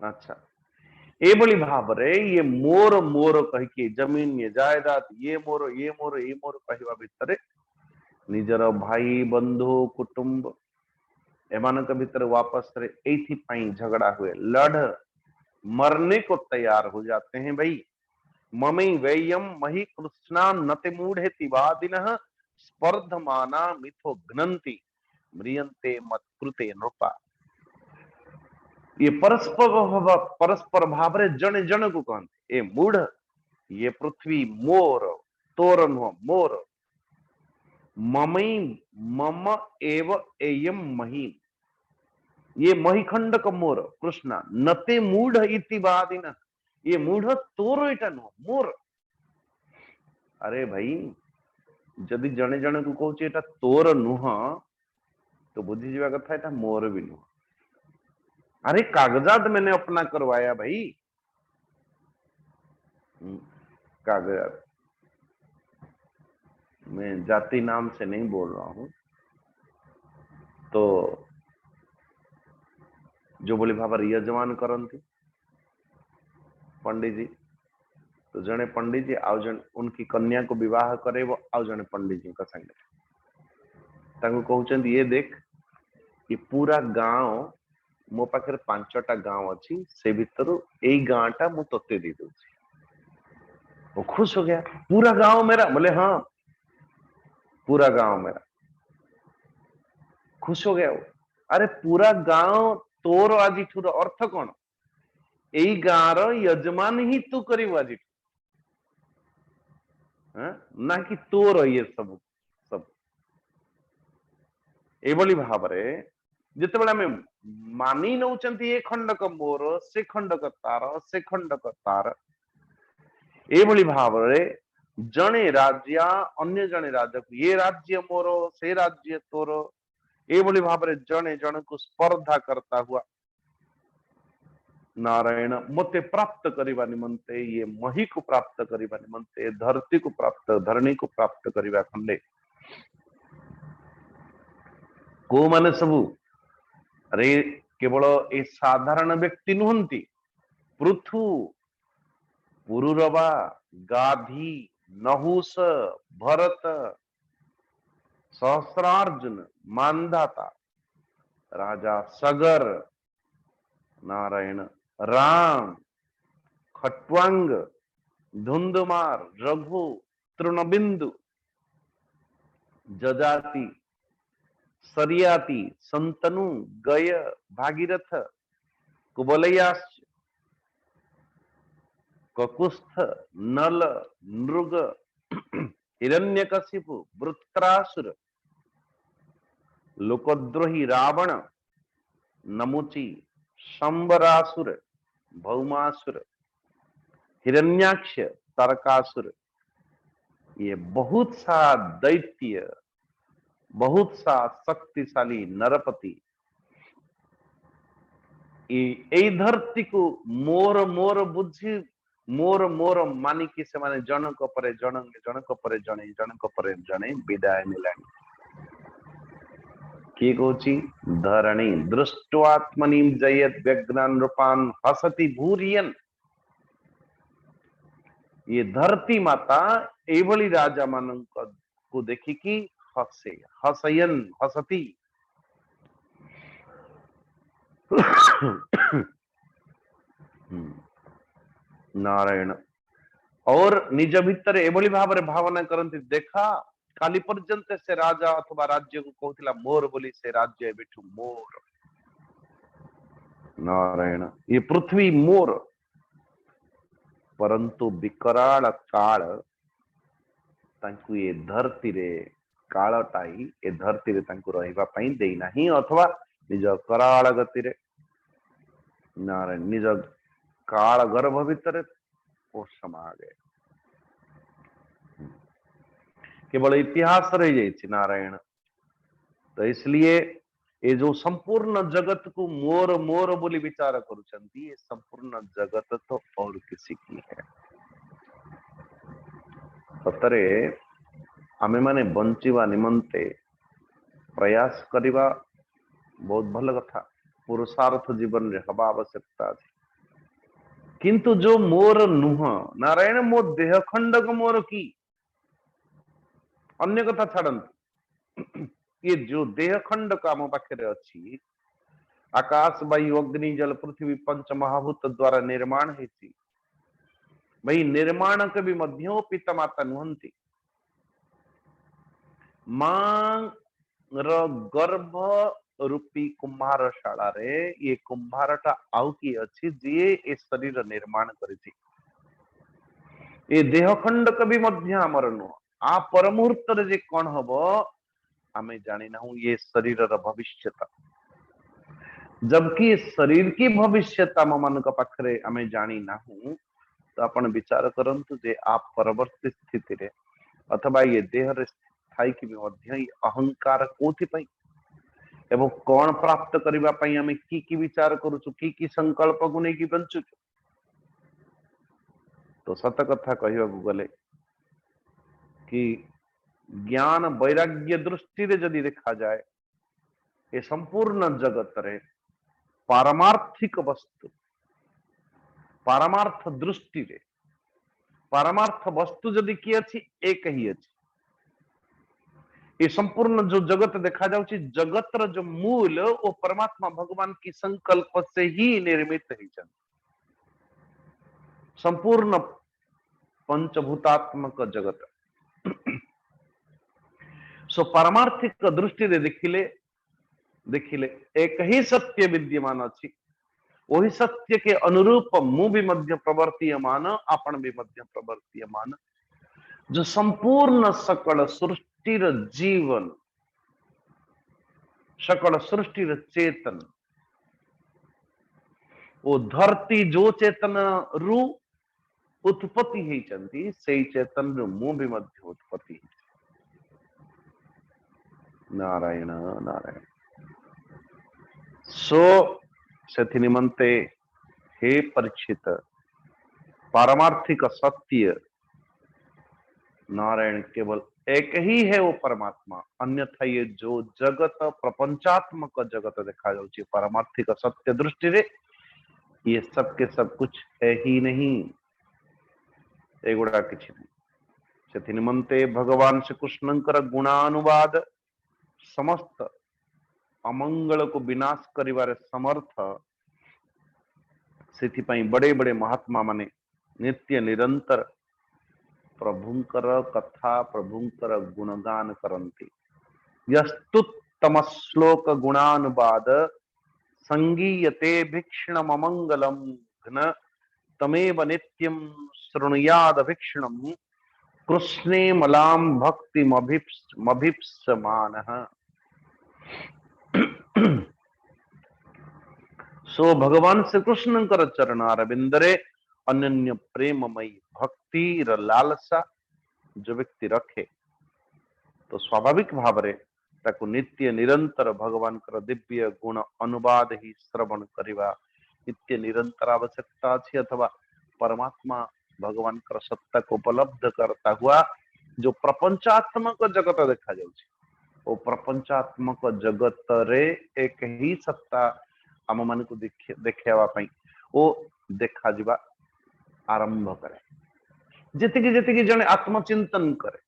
S3: अच्छा, ए भली भाव रे ये मोर मोर कहिके जमीन ये जायदाद ये मोर ये मोर ये मोर कहवा भितर निजर भाई बंधु कुटुंब एमानक भीतर वापस रे एथि पाई झगड़ा हुए, लड़ मरने को तैयार हो जाते हैं। भाई ममई वेयम मही कृष्णा नते मूढ़ेति वादिनः स्पर्धमाना मिथो घ्नन्ति म्रियन्ते मत्कृते नृपा। ये परस्पर भाव रे जन जन को कहते, ए मूढ़ ये पृथ्वी मोर, तोर नुह मोर, ममई मम एव एयम मही, ये महीखंड का मोर कृष्णा, नते मूढ़ इति वादिन, ये मूढ़ तोर एटा नुह मोर। अरे भाई जदि जने जने को कहूँ एटा तोर नुह तो बुझी जावा कथा एटा मोर भी नुह। अरे कागजात मैंने अपना करवाया भाई, कागजात, मैं जाति नाम से नहीं बोल रहा हूं। तो जो बोली भावर यजमान करती पंडित जी, तो जने पंडित जी आउ जन उनकी कन्या को विवाह करे वो आउ जने पंडित जी का संगे तांको कहउचंदी, ये देख ये पूरा गांव मो पाखे 5टा गांव अच्छी, से भीतर यही गांवटा मु तोते दे दूची। वो खुश हो गया, पूरा गांव मेरा? बोले हाँ पूरा गांव मेरा। खुश हो गया वो। अरे पूरा गांव तोर आज अर्थ कौन? यही गांव यजमान ही तू करू आज, ना कि तोर ये सब सब। एभली भाव रे जितेबाला आमे मानी नौचंती ए खंडक मोर, से खंडक तार, से खंडक तार, एभली भाव रे जने राज्य अन्य जने राज्य को, ये राज्य मोर से राज्य तोर, एभली भाव रे जने जन को स्पर्धा करता हुआ नारायण मते प्राप्त करिबा निमंते, ये मही को प्राप्त करिबा निमंते, धरती को प्राप्त, धरणी को प्राप्त करिबा खंडे को माने सबू? अरे केवल ए साधारण व्यक्ति नुहंती, पृथु, पुरुरवा, गाधी, नहुस, भरत, सहस्रार्जुन, मानधाता, राजा सगर, नारायण, राम, खट्वांग, धुंधुमार, रघु, तृणबिंदु, जजाति, सरियाती, संतनु, गय, भागीरथ, कुबलयास, ककुस्थ, नल, नृग, हिरण्यकशिपु, वृत्रासुर, लोकद्रोही रावण, नमुची, शंबरासुर, भौमासुर, हिरण्याक्ष, तारकासुर, ये बहुत सा दैत्य, बहुत सा शक्तिशाली नरपति এই धरती को मोर मोर बुद्धि मोर मोर मानिकी से माने जनक परे जनक परे जने विदाय नेलानी किए कहूची धरणी दृष्टवात्मनि जयत व्यग्नान रूपान हसति भूरियन ये धरती माता एभली राजा मानक को देखिकी हसे हसयन हसती नारायण और निज भितर एभली भाव भावना करती देखा काली पर्यंत से राजा अथवा राज्य को कहूला मोर बोली से राज्य बिठू मोर नारायण ये पृथ्वी मोर परंतु विकराल काल तांकु ये धरती रे कालटाई ए धरती रे तांकु रहिबा पई देई नाही अथवा निज कराल गति रे नारायण निज काल गर्भ भितर ओ समा गए केवल इतिहास रह जाए नारायण तो इसलिए ये जो संपूर्ण जगत को मोर मोर बोली विचार करुचंती ये संपूर्ण जगत तो और किसी की है सतरे आमे माने बंचिवा निमंते प्रयास करिवा बहुत भल कथा पुरुषार्थ जीवन रे हवा आवश्यकता अछि किंतु जो मोर नुह नारायण मो देह खंडक मोर की अन्य कथा छाड़ंतु ये जो देह खंडक आम पाखे अच्छी आकाश वायु अग्नि जल पृथ्वी पंच महाभूत द्वारा निर्माण है भाई निर्माण के भी मध्य पिता माता नुहंती मां गर्भ रूपी कुम्हारशाला रे ये कुम्हारटा आउ की अच्छी जे ए शरीर निर्माण करिथि ये देह खंडक भी मध्य आमर नुह आ पर मुहूर्त रे जे कोन हबो आमे जानी ना ये शरीर भविष्यता जबकि शरीर की भविष्यता मन पाखरे आमे जानी ना तो अपन विचार करंतु जे आप परवर्ती स्थिति रे अथवा ये देह रे स्थायी की मध्य अहंकार कोथि पई एवं कौन प्राप्त करिबा पई आमे की विचार करूछु की संकल्प को नै की बंचु तो सत कथा कहिबा गले कि ज्ञान वैराग्य दृष्टि रे जदि देखा जाए ये संपूर्ण जगत रे पारमार्थिक वस्तु पारमार्थ दृष्टि रे पारमार्थ वस्तु जदि की अछि एक ही अछि ये संपूर्ण जो जगत देखा जाउछि जगत रो जो मूल वो परमात्मा भगवान की संकल्प से ही निर्मित है संपूर्ण पंचभूतात्मक जगत सो पारमार्थिक दृष्टि रे देखिले एक ही सत्य विद्यमान अछि वही सत्य के अनुरूप मु भी मध्य प्रवर्तीयमान आपण भी मध्य प्रवर्तीयमान जो संपूर्ण सकल सृष्टिर जीवन सकल सृष्टिर चेतन वो धरती जो चेतन रु उत्पत्ति ही चंती से चेतन रु मु भी मध्य उत्पत्ति नारायण नारायण सो से निमंते हे परीक्षित पारमार्थिक सत्य नारायण केवल एक ही है वो परमात्मा अन्यथा ये जो जगत प्रपंचात्मक जगत देखा जाउछि पारमार्थिक सत्य दृष्टि रे ये सब के सब कुछ है ही नहीं एगुड़ा किछि नहीं से निमंते भगवान श्री कृष्णंकर गुणानुवाद समस्त अमंगल को विनाश करिवारे समर्थ से बड़े बड़े महात्मा माने नित्य निरंतर प्रभुंकर कथा प्रभुंकर गुणगान करंती यस्तुत्तम श्लोक गुणानुवाद संगीयते भीक्षणम मंगलम घन तमेव नित्यं शृणुयादभीक्षणं कृष्णे मलां भक्तिमभीप्समानः। सो भगवान श्री कृष्ण चरण अरविंदरे अनन्य प्रेममयी भक्ति लालसा जो व्यक्ति रखे तो स्वाभाविक भाव रे ताकु नित्य निरंतर भगवान कर दिव्य गुण अनुवाद ही श्रवण करिवा नित्य निरंतर आवश्यकता अछि। अथवा परमात्मा भगवान कर सत्ता को उपलब्ध करता हुआ जो प्रपंचात्मक जगत देखा जाउछि ओ प्रपंचात्मक जगत रे एक ही सत्ता आम मान को देखा ओ देखा जिबा आरंभ करे। जेतिकी जेतिकी जने आत्मचिंतन करे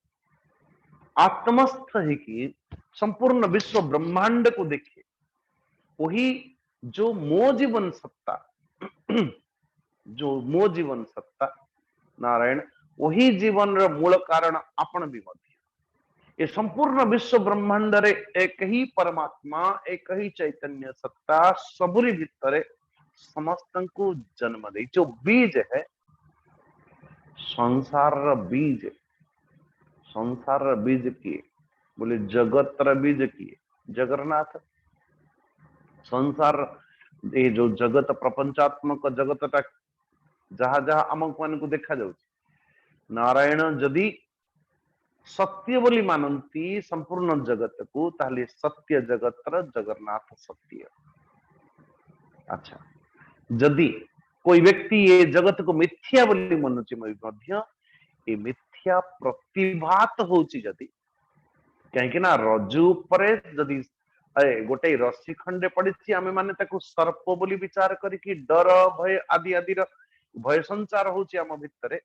S3: आत्मस्थ ही की संपूर्ण विश्व ब्रह्मांड को देखे वही जो मो जीवन सत्ता जो मो जीवन सत्ता नारायण वही जीवन र मूल कारण आपण भी मध्य ये संपूर्ण विश्व ब्रह्मांड रे एक ही परमात्मा एक ही चैतन्य सत्ता सबुरी भितर समस्त को जन्म दे जो बीज है संसार र बीज संसार र बीज किए बोले जगत र बीज किए जगन्नाथ संसार ये जो जगत प्रपंचात्मक जगत टा जहाँ जहाँ आमक मान को देखा जाउछि नारायण जदि सत्य बोली मानती संपूर्ण जगत को ताले सत्य जगत र जगन्नाथ सत्य। अच्छा जदि कोई व्यक्ति ये जगत को मिथ्या बोली मानुछि मध्य ये मिथ्या प्रतिभात होछि जदि कहीं ना रज्जु उपरे जदि गोटे रस्सी खंडे पड़ी आमे माने ताको सर्प बोली विचार करिकि डर भय आदि आदि भय संचार होछि आम भितरे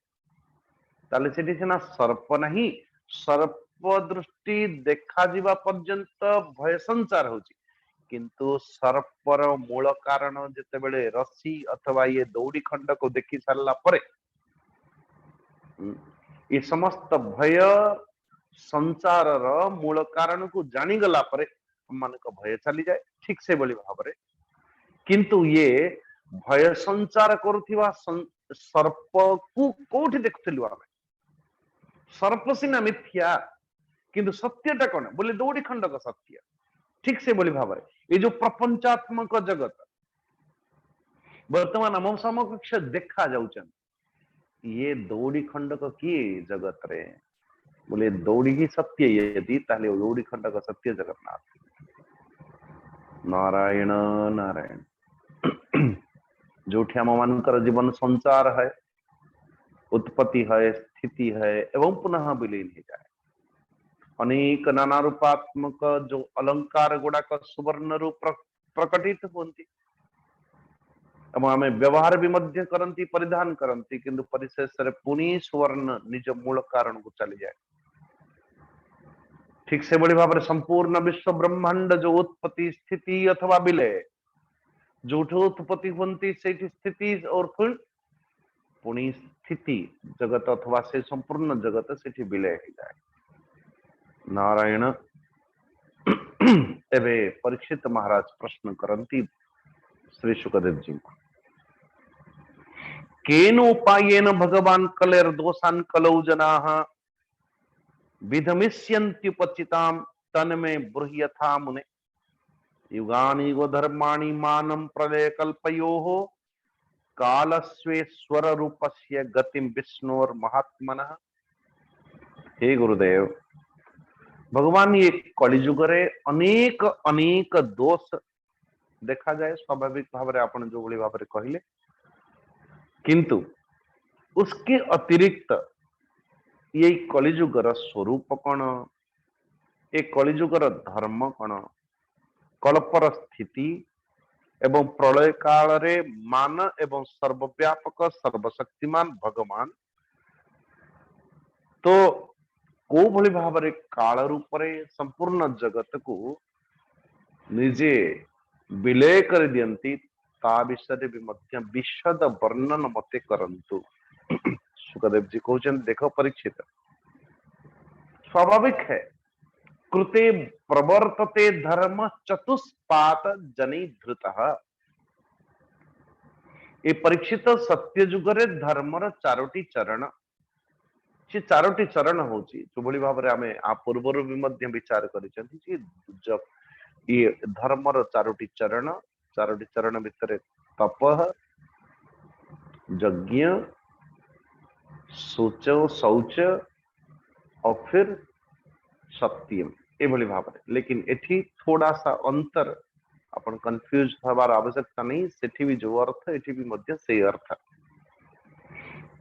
S3: ताले सेठी सिना सर्प नहीं सर्प दृष्टि देखा जिबा पर्यंत भय संचार होछि किंतु सर्पर मूल कारण जेतेबेले रस्सी अथवा ये दौड़ी खंड को देखि सारला परे ये समस्त भय संचार र मूल कारण को जानी गला परे मन को भय चली जाए ठीक से बोली भाव रे किंतु ये भय संचार करुथिबा सर्प को कोठी देखथिलु आमे सर्प सिना मिथ्या किंतु सत्यटा कौन बोले दौड़ी खंड का सत्य ठीक से बोली भाव ये जो प्रपंचात्मक जगत वर्तमान आम समकक्ष देखा जाउछन ये दौड़ी खंड का किए जगत रे बोले दौड़ी ही सत्य यदि ताले दौड़ी खंड का सत्य जगन्नाथ नारायण नारायण जो आम मानकर जीवन संचार है उत्पत्ति है स्थिति है एवं पुनः विलीन हो जाए अनेक नाना रूपात्मक जो अलंकार गुड़ाक सुवर्ण रूप प्रकटित होती आम व्यवहार भी मध्य करती परिधान करती किंतु परिशेष पुणी सुवर्ण निज मूल कारण को चली जाए ठीक से बड़ी भाव संपूर्ण विश्व ब्रह्मांड जो उत्पत्ति स्थिति अथवा विलय जो उत्पत्ति होती से स्थिति और फिर पुणी स्थिति जगत अथवा से संपूर्ण जगत से विलय हो जाए नारायण एवं परीक्षित महाराज प्रश्न करती श्री सुखदेव जी को केन उपायेन भगवान कलेर दोषान कलौ जनाः विधमिष्यन्त्युपचितां तन्मे ब्रूह्यथा मुने युगानि युगो धर्माणि मानं प्रलय कल्पयोः कालस्वेश्वर रूपस्य गतिम विष्णोर महात्मनः। हे गुरुदेव भगवान ये कलिजुग रे अनेक अनेक दोष देखा जाए स्वाभाविक भाव रे आपण जो बड़ी भाव रे कहले किंतु उसके अतिरिक्त ये कलिजुगर स्वरूप कौन ये कलिजुगर धर्म कौन कल्पर स्थिति एवं प्रलय काल रे मान एवं सर्वव्यापक सर्वशक्तिमान भगवान तो को भली भाव रे काल रूप रे संपूर्ण जगत को निजे विलय कर दियंती ता विषय भी मध्य विशद वर्णन मते करंतु। सुखदेव जी कहते देखो परीक्षित स्वाभाविक है कृते प्रवर्तते धर्म चतुष्पात जनि धृतः ए परीक्षित सत्य जुगरे धर्मर चारोटी चरण से चारोटी चरण होची जो भली भाव रे हमें आ पूर्वरु भी मध्य विचार करिसेंती जे जब ये धर्मर चारोटी चरण भितर तप यज्ञ शौच और फिर सत्यम ए भली भाव रे लेकिन एठी थोड़ा सा अंतर अपन कंफ्यूज हबार आवश्यकता नहीं सेठी भी जो अर्थ एठी भी मध्य से अर्थ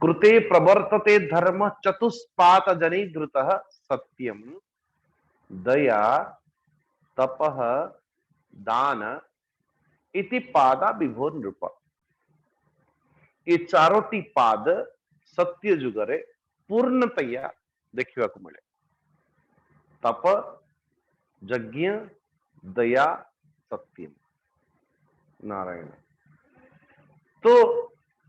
S3: कृते प्रवर्तते धर्म चतुष्पात जनि धृतः सत्यम दया तपः दान इति पादा विभो नृप ये चारोटी पाद सत्य जुगरे पूर्णतया देखा मिले तप यज्ञ दया सत्यम नारायण तो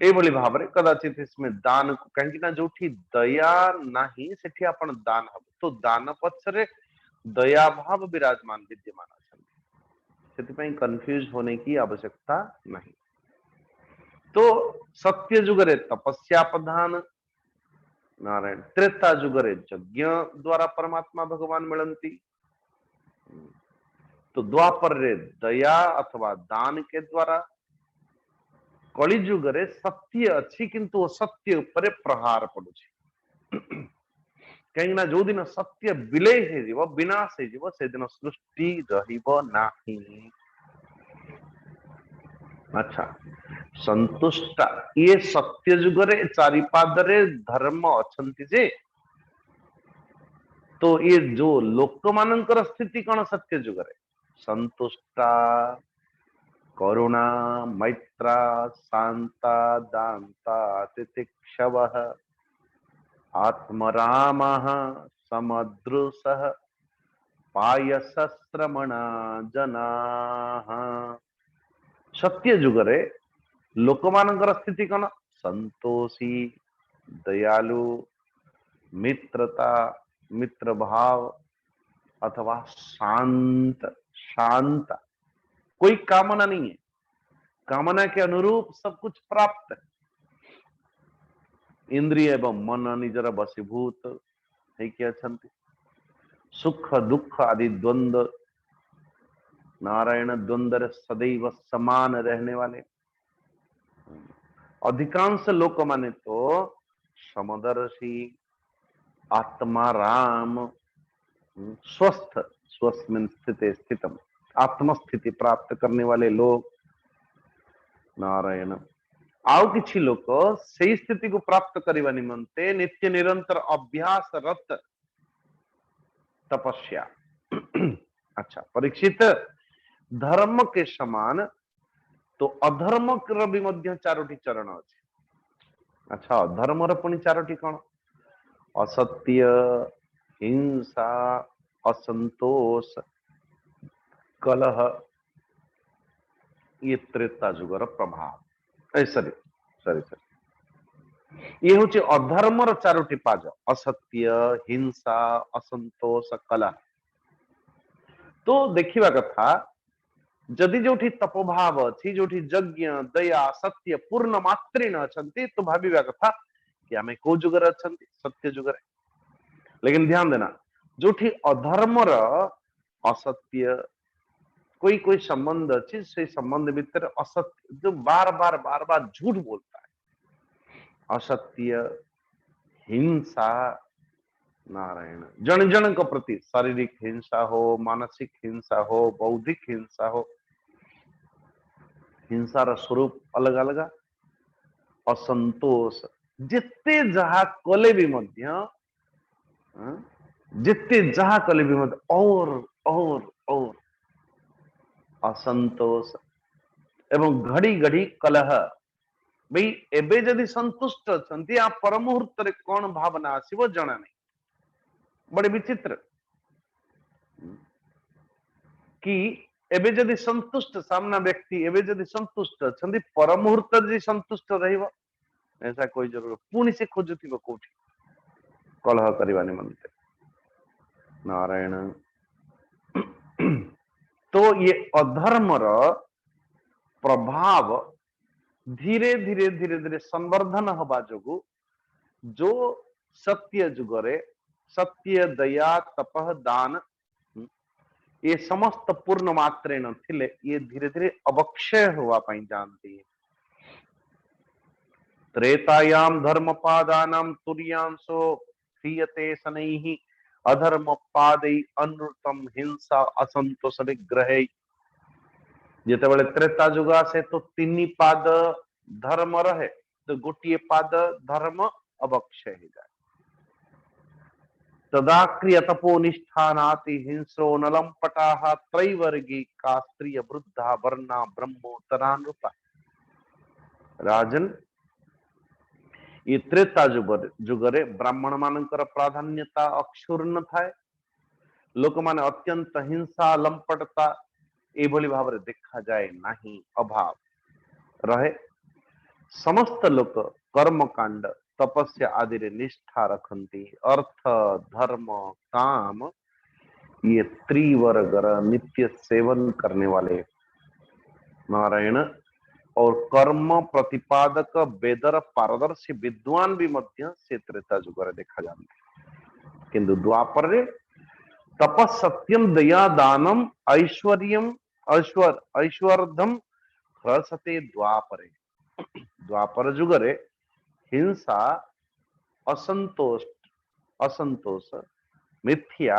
S3: एभली भाव रे कदाचित इसमें दान को कहीं जो दया नहीं सेठी आपण दान हम तो दान पक्षरे दया भाव विराजमान विद्यमान अच्छा कंफ्यूज होने की आवश्यकता नहीं तो सत्य जुगरे तपस्या प्रधान नारायण त्रेता जुगरे यज्ञ द्वारा परमात्मा भगवान मिलंती तो द्वापर रे दया अथवा दान के द्वारा कली जुगरे सत्य अच्छी किंतु सत्य उपरे प्रहार पड़ुछि कहीं जो दिन सत्य विलय हे जीव विनाश हे जीव से दिन सृष्टि रहिबो नाही अच्छा संतुष्ट ये सत्य जुगरे चारिपादरे धर्म अछंती जे तो ये जो लोक मानकर स्थिति कौन सत्य जुगरे संतुष्टा करुणा मैत्रा शांता दांता तितिक्षवः आत्मरामः समदृशः पायसश्रमणा जनाः सत्य जुगरे लोकमानंकर स्थिति कौन संतोषी दयालु मित्रता मित्र भाव अथवा शांत शांत कोई कामना नहीं है कामना के अनुरूप सब कुछ प्राप्त है इंद्रिय एवं मन निजर बसीभूत है कि सुख दुख आदि द्वंद्व नारायण द्वंद्व सदैव समान रहने वाले अधिकांश लोक माने तो समदर्शी आत्मा राम स्वस्थ स्वस्थ में स्थितम आत्मस्थिति प्राप्त करने वाले लोग नारायण आउ किछि लोक सही स्थिति को प्राप्त करने निमंते नित्य निरंतर अभ्यास रत तपस्या अच्छा परीक्षित धर्म के समान तो अधर्म भी मध्य चारोटी चरण अच्छे अच्छा अधर्म पुणी चारोटी कौन असत्य हिंसा असंतोष कलह ये त्रेता जुगर प्रभाव सरी सरी सरी ये हूँ अधर्मर चारोटी पाज असत्य हिंसा असंतोष कलह तो देखा कथा जदि जो तपोभाव अच्छी जो यज्ञ दया सत्य पूर्ण मात्रेण अच्छी तो भाविया कथा कि आम को जुगर अच्छा सत्य जुगर लेकिन ध्यान देना जो अधर्मर असत्य कोई कोई संबंध अच्छी से संबंध भीतर असत्य जो बार बार झूठ बोलता है असत्य हिंसा नारायण जन जन के प्रति शारीरिक हिंसा हो मानसिक हिंसा हो बौद्धिक हिंसा हो हिंसार स्वरूप अलग अलग असंतोष जिते जहा कले भी मध्य जिते जहा कले भी मध्य और असंतोष एवं घड़ी घड़ी कलह भाई एबे जदि संतुष्ट अच्छंती आ पर मुहूर्त रे कौन भावना आसीबो जणा नहीं बड़े विचित्र कि एबे जदि संतुष्ट सामना व्यक्ति एबे जदि संतुष्ट अच्छंती पर मुहूर्त जदि संतुष्ट रहिबो ऐसा कोई जरूर पुणी से खोजुथिबो कोठी कलह करबा निमंते नारायण तो ये अधर्मर प्रभाव धीरे धीरे धीरे धीरे संवर्धन हवा जोगु जो सत्य जुगरे सत्य दया तपह दान ये समस्त पूर्ण मात्रे न थिले ये धीरे धीरे अवक्षय हुआ पाई जानती है। त्रेतायाम धर्मपादानाम तुर्यांशो क्रियते शनैः अधर्म पादै अनृतम हिंसा असंतोष विग्रह। जेतेबेले त्रेता जुग आसे तो तीन पाद धर्म रहे तो गोटे पाद धर्म अवक्षय हो जाए। तदा क्रिय तपो निष्ठानाति हिंसो नलंपटाः त्रैवर्गी का स्त्रिय वृद्धा वर्णा ब्रह्मोत्तरानृता। राजन ये त्रेता जुगरे ब्राह्मण मानकर प्राधान्यता अक्षुर्ण थाए लोक माने अत्यंत हिंसा लंपटता एभली भाव देखा जाए नहीं अभाव रहे। समस्त लोक कर्मकांड तपस्या आदि रे निष्ठा रखती अर्थ धर्म काम ये त्रिवर्गर नित्य सेवन करने वाले नारायण और कर्म प्रतिपादक वेदर पारदर्शी विद्वान भी मध्य से त्रेता जुगरे देखा जाता। किंतु द्वापर रे तपस सत्यम दया दानम ऐश्वर्यम ऐश्वर्धम ह्रसते द्वापरे। द्वापर जुगरे हिंसा असंतोष मिथ्या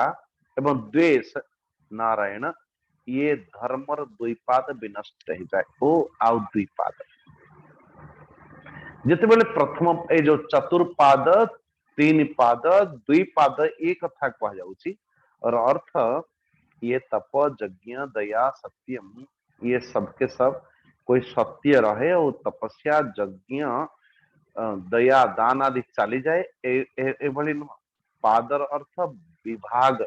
S3: एवं द्वेष नारायण ये धर्मर द्विपाद विनष्ट हो जाए ओ आउ द्विपाद जितेबेले प्रथम ए जो चतुर्पाद तीन पाद द्विपाद एक कथा कह जाउची और अर्थ ये तप यज्ञ दया सत्यम ये सब के सब कोई सत्य रहे और तपस्या यज्ञ दया दान आदि चली जाए एभली पादर अर्थ विभाग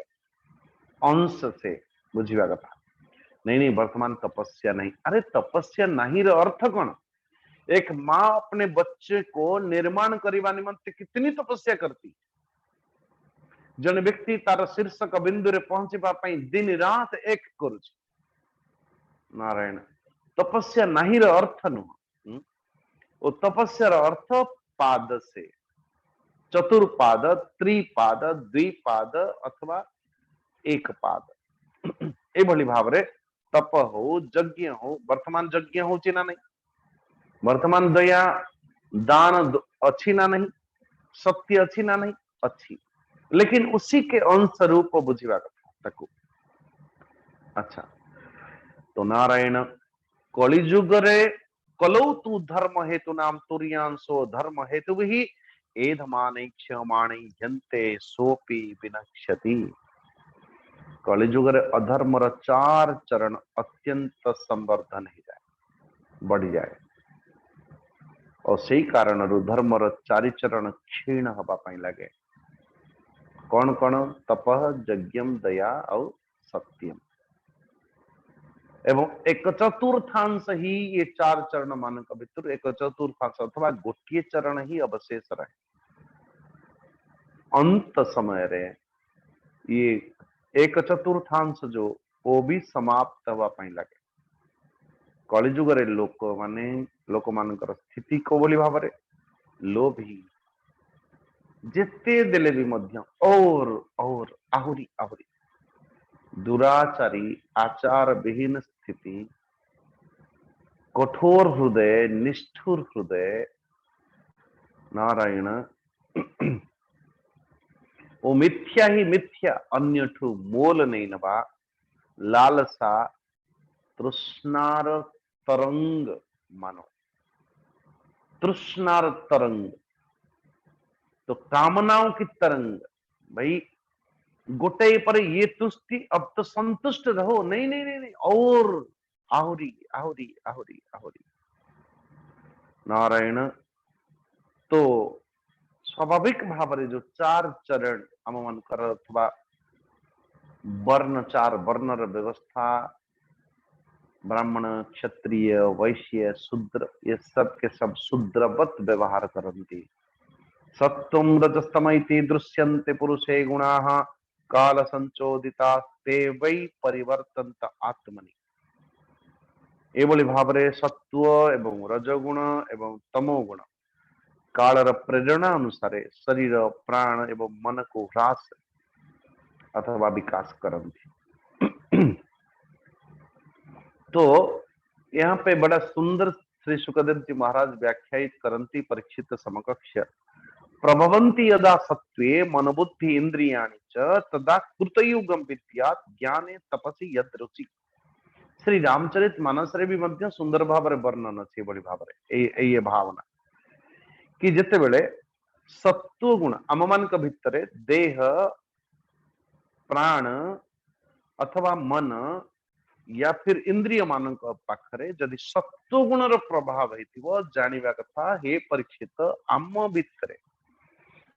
S3: अंश से बुझिबा कथा नहीं वर्तमान तपस्या नहीं। अरे तपस्या नहीं रे अर्थ कौन? एक माँ अपने बच्चे को निर्माण करने निमंते कितनी तपस्या करती। जन व्यक्ति तार शीर्षक बिंदु रे पहुंचवा पाई दिन रात एक करुछ नारायण तपस्या नहीं रे अर्थ नुह ओ तपस्या रे अर्थ पाद से चतुर्पाद त्रिपाद द्विपाद अथवा एक पाद एभली भाव रे तप हो यज्ञ हो वर्तमान यज्ञ हो चिना नहीं वर्तमान दया दान अच्छी ना नहीं सत्य अच्छी ना नहीं अच्छी लेकिन उसी के अंश रूप बुझिबा कथा ताकू। अच्छा तो नारायण कलिजुग रे कलौ तू धर्म हेतु नाम तुर्यांशो धर्म हेतु ही एधमाने क्षमाणे यन्ते सोपि विनश्यति। कलिजुग रे अधर्म र चार चरण अत्यंत संवर्धन हो जाए बढ़ जाए और से कारण धर्म र चारि चरण क्षीण हवा पाई लगे कौन कौन तपह यज्ञम दया और सत्यम एवं एक चतुर्थांश ही ये चार चरण मानक भितर एक चतुर्थांश अथवा गोटे चरण ही अवशेष रहे अंत समय रे ये एक चतुर्थांश जो वो भी समाप्त हवा पाई लगे। कलिजुग रे लोक मानकर स्थिति को बोली भाव रे लोभी जेते देले भी मध्य और आहुरी आहुरी दुराचारी आचार विहीन स्थिति कठोर हृदय निष्ठुर हृदय नारायण वो मिथ्या ही मिथ्या अन्यठु मोल नहीं नवा लालसा तृष्णार तरंग मानो तृष्णार तरंग तो कामनाओं की तरंग भाई गोटे पर ये तुष्टि अब तो संतुष्ट रहो नहीं नहीं नहीं, नहीं और आहुरी आहुरी आहुरी आहुरी नारायण तो स्वाभाविक भाव जो चार चरण आम मानकर अथवा वर्ण चार वर्ण व्यवस्था ब्राह्मण क्षत्रिय वैश्य शूद्र ये सब के सब शूद्रवत व्यवहार करती सत्वं रजस्तमैति दृश्यन्ते पुरुषे गुणाः काल संचोदिता ते वै परिवर्तन्त आत्मनि। एभली भावरे सत्व एवं रजगुण एवं तमो गुण कालर प्रेरणा अनुसार शरीर प्राण एवं मन को ह्रास अथवा विकास करती। तो यहाँ पे बड़ा सुंदर श्री सुखदेव जी महाराज व्याख्यायित करती परीक्षित समकक्ष प्रभवन्ति यदा सत्वे मनबुद्धि इंद्रियाणि च तदा कृतयुगम विद्यात् ज्ञाने तपसि यद रुचि। श्री रामचरित मानस रे भी मध्य सुंदर भाव वर्णन अच्छी बड़ी भाव ये भावना कि जिते बेले सत्व गुण आम मान भितर देह प्राण अथवा मन या फिर इंद्रिय मान पाखरे जदि सत्व गुणर प्रभाव हेतिबो जानिबा कथा हे परीक्षित आम भितर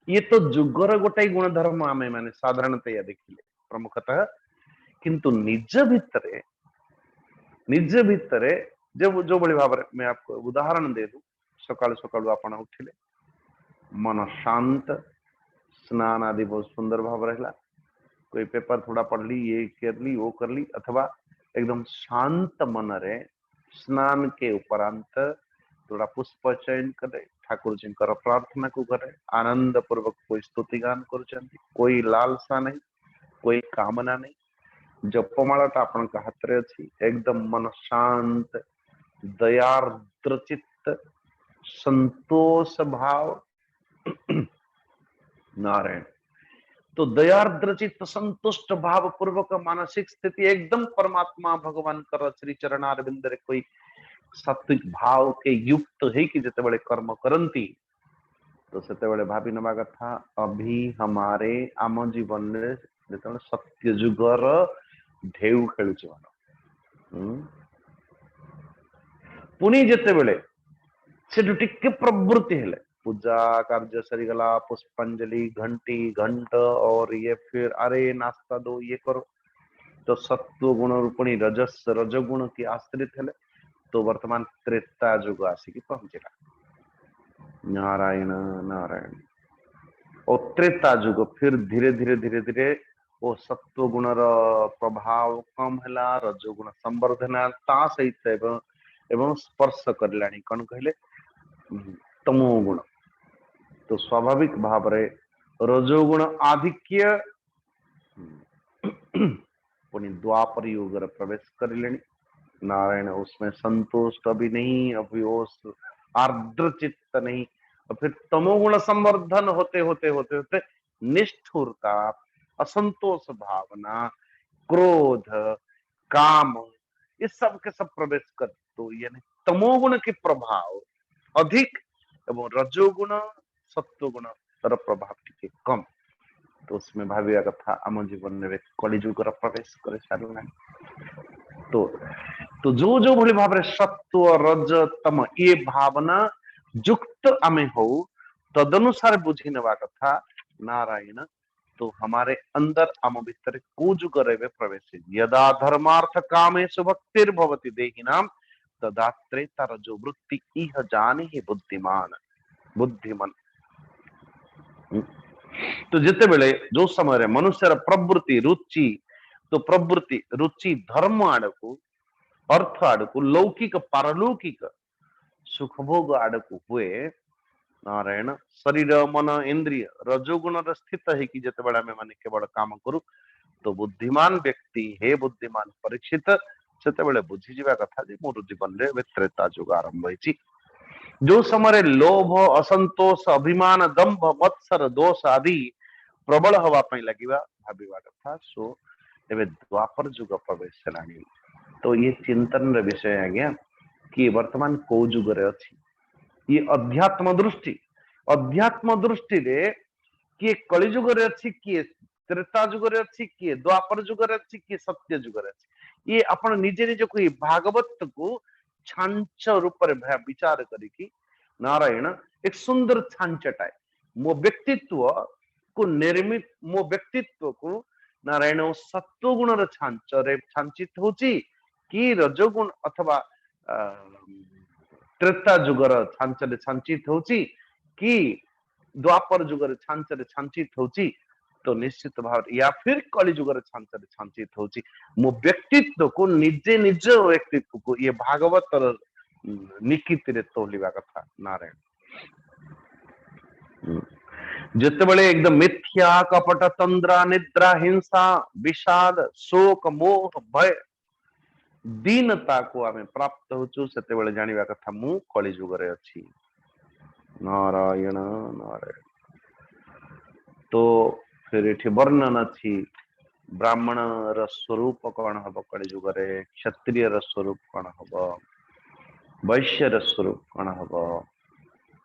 S3: ये तो जुगर गोटाई गुणधर्म आमे माने साधारणतः या देखिले प्रमुखतः किंतु निज भितरे जो बड़ी भाव मैं आपको उदाहरण दे दूं सकाल सकाल आपण उठिले मन शांत स्नान आदि बहुत सुंदर भाव रहला कोई पेपर थोड़ा पढ़ ली ये कर ली वो कर ली अथवा एकदम शांत मन रे स्नान के उपरांत थोड़ा पुष्प चयन करे ठाकुर जी प्रार्थना को करे आनंद पूर्वक कोई स्तुति गान कर कोई लालसा नहीं कोई कामना नहीं जपमाला आपण हाथ रे अच्छी एकदम मन शांत दयार्द्र चित्त संतोष भाव नारायण तो दयार्द्र चित्त संतुष्ट भाव पूर्वक मानसिक स्थिति एकदम परमात्मा भगवान कर श्री चरणारविंद रे कोई सात्विक भाव के युक्त है कि जिते बड़े कर्म करती तो सेते बड़े भाभी नवा कथा अभी हमारे आम जीवन में जो सत्य जुगर ढेउ खेलुचे पुणी जिते बड़े से टिके प्रवृत्ति हेले पूजा कार्य सरीगला पुष्पांजलि घंटी घंट और ये फिर अरे नाश्ता दो ये करो तो सत्व गुण रूपणी रजस रजगुण की आश्रित हेले तो वर्तमान त्रेता युग आसिक पहुंचेगा नारायण नारायण और त्रेता युग फिर धीरे धीरे धीरे धीरे वो सत्व गुण प्रभाव कम है रजगुण संवर्धन ता सहित एवं स्पर्श कर कौन कहले तमो गुण तो स्वाभाविक भाव रे रजोगुण आधिक्य पुणी द्वापर युग प्रवेश कर लेनी नारायण उसमें संतुष्ट अभी नहीं अभी उस आर्द्र चित्त नहीं और फिर तमोगुण संवर्धन होते होते होते होते निष्ठुरता असंतोष भावना क्रोध काम इस सब के सब प्रवेश कर तो यानी तमोगुण के प्रभाव अधिक एवं रजोगुण सत्वगुण तर प्रभाव टिके कम तो उसमें भाविया कथा आम जीवन में कलिजुग प्रवेश कर सारा तो जो भली भाव सत्व रज तम ये भावना युक्त आमे हो तदनुसार बुझी नवा कथा नारायण तो हमारे अंदर आम भीतर को जुग रे प्रवेश यदा धर्मार्थ कामेषु भक्तिर्भवति देहिनाम तदा त्रेता रजो वृत्ति इह जाने ही बुद्धिमान तो जिते बेले जो समय रे मनुष्य प्रवृत्ति रुचि तो प्रवृत्ति रुचि धर्म आड़कू अर्थ आड़कू लौकिक पारलौकिक सुखभोग आड़कू हुए नारायण शरीर मन इंद्रिय रजोगुण स्थित है कि जिते बेले मैंने केवल काम करू तो बुद्धिमान व्यक्ति हे बुद्धिमान परीक्षित सेते बेले बुझी जीवा कथा जे मोर जीवन रे त्रेता युग आरंभ होईची जो समय लोभ असंतोष अभिमान दंभ मत्सर दोष आदि प्रबल हवा पई लगिवा भाबिवा कथा सो एबे द्वापर युग प्रवेश हेलानी तो ये चिंतन रे विषय आज्ञा कि वर्तमान को युग रे अछि ये अध्यात्म दृष्टि रे कि कलि युग रे अछि कि त्रेता युग रे अछि कि द्वापर युग रे अछि कि सत्य युग रे अछि ये अपन निजे निजे को भागवत को छांच रूप विचार करिकी नारायण एक सुंदर छांचटाए मो व्यक्तित्व को निर्मित मो व्यक्तित्व को नारायण सत्व गुण छांच रे छांचित होची कि रजोगुण अथवा त्रेता युगर छांच रे छांचित होची कि द्वापर युगर छांच रे छांचित होची व्यक्तित्व निश्चित भाव या फिर कलिजुगर छांचरे छांचित होची मो व्यक्तित्व को निजे निज व्यक्तित्व को ये भागवत निकित रे तोलिबा कथा नारायण जितेबले एकदम मिथ्या कपट तंद्रा निद्रा हिंसा विषाद शोक मोह भय दीनता को आमे प्राप्त होचु सेतेबले जानिबा कथा मु कलिजुगरे अछि नारायण नारायण। तो फिर एठी वर्णन अछि ब्राह्मण र स्वरूप कौन हब कलिजुगरे क्षत्रिय र स्वरूप कौन हब वैश्य र स्वरूप कौन हब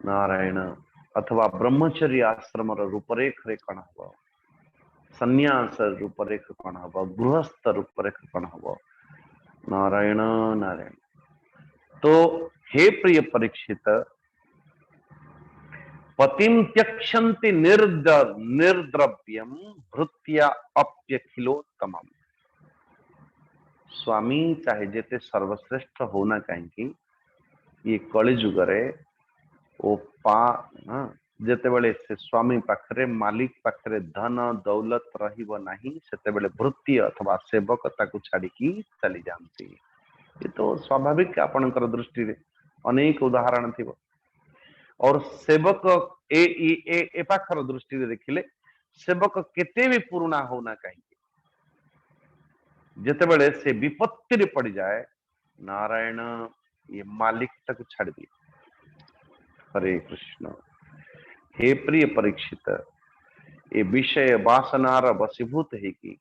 S3: नारायण अथवा ब्रह्मचर्य आश्रम र रूपरेख रे कौन हब संन्यास रूपरेख कौन हब गृहस्थ रूपरेख कौन हब नारायण नारायण। तो हे प्रिय परीक्षित पतिम त्यक्षन्ति निर्द्रव्यम भृत्या अप्यखिलोत्तमम। स्वामी चाहे जेते सर्वश्रेष्ठ होना कहीं ये कलिजुगरे ओ जेते बेले से स्वामी पाखरे मालिक पाखरे धन दौलत रहिबो नाही सेते बेले भृत्य अथवा सेवक ताकू छाड़ी की चली जाती। ये तो स्वाभाविक आपनकर दृष्टि रे अनेक उदाहरण थिबो और सेवक ए पाखर दृष्टि रे देखिले सेवक केते भी पुराना होना कहीं जेते बेले से विपत्ति रे पड़ जाए नारायण ये मालिक तक छाड़ दिए। हरे कृष्ण। हे प्रिय परीक्षित ये विषय वासनार वशीभूत है कि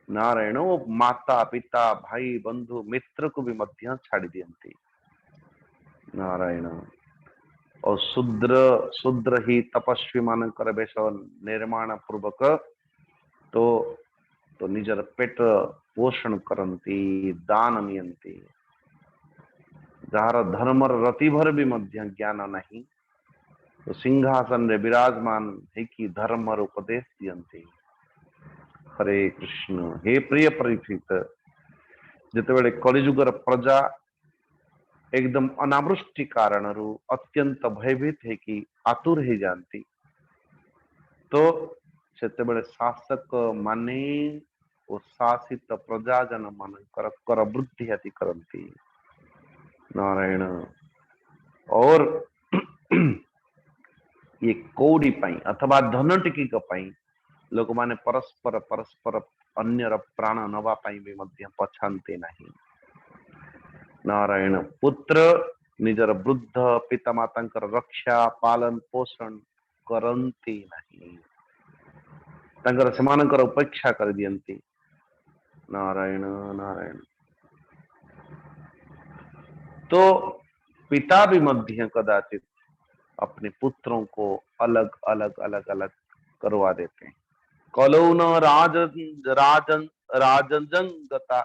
S3: नारायण वो माता पिता भाई बंधु मित्र को भी मध्य छाड़ दियंती नारायण और शूद्र ही तपस्वी मानकर बेश निर्माण पूर्वक तो निजर पेट पोषण करती दान नियंती जार धर्मर रतिभर भी मध्य ज्ञान नहीं तो सिंहासन रे विराजमान है कि धर्मर उपदेश दियंती। हरे कृष्ण। हे प्रिय परीक्षित जितेबले कलिजुगर प्रजा एकदम अनावृष्टि कारण अत्यंत भयभीत है कि आतुर ही जानती तो सेतेबले शासक माने ओ शासित प्रजाजन मान कर वृद्धि आदि करती नारायण। और ये कौड़ी पाई अथवा धन टिकिक पाई लोक माने परस्पर परस्पर अन्यर प्राण नवा पाई भी मध्य पछांते नहीं नारायण। पुत्र निजर वृद्ध पिता मातांकर रक्षा पालन पोषण करती नहीं तंकर सेमानकर उपेक्षा कर दियंती नारायण नारायण। तो पिता भी मध्य कदाचित अपने पुत्रों को अलग अलग अलग अलग करवा देते हैं। कलौन राजंगता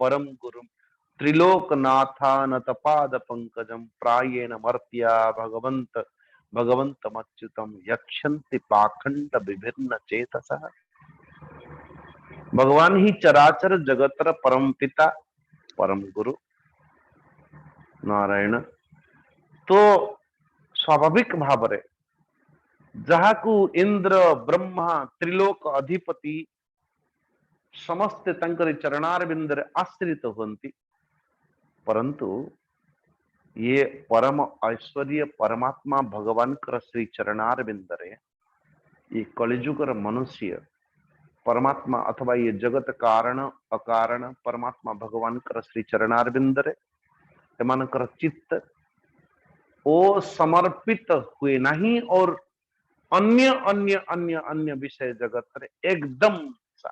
S3: परम गुरु त्रिलोकनाथानत पाद पंकजम प्रायेण मर्त्या भगवंत मच्युतम यक्षन्ति पाखंड विभिन्न चेतसः। भगवान ही चराचर जगतर परम पिता परम गुरु नारायण। तो स्वाभाविक भाव रे जहाकू इंद्र ब्रह्मा त्रिलोक अधिपति समस्त तंकर चरणारविंद आश्रित होती परंतु ये परम ऐश्वर्य परमात्मा भगवान कर श्री चरणारविंद रे ये कलिजुगर मनुष्य परमात्मा अथवा ये जगत कारण अकारण परमात्मा भगवान कर श्री चरणारविंद रे एमानकर चित्त ओ समर्पित हुए नहीं और अन्य अन्य अन्य अन्य विषय जगत रे एकदम सा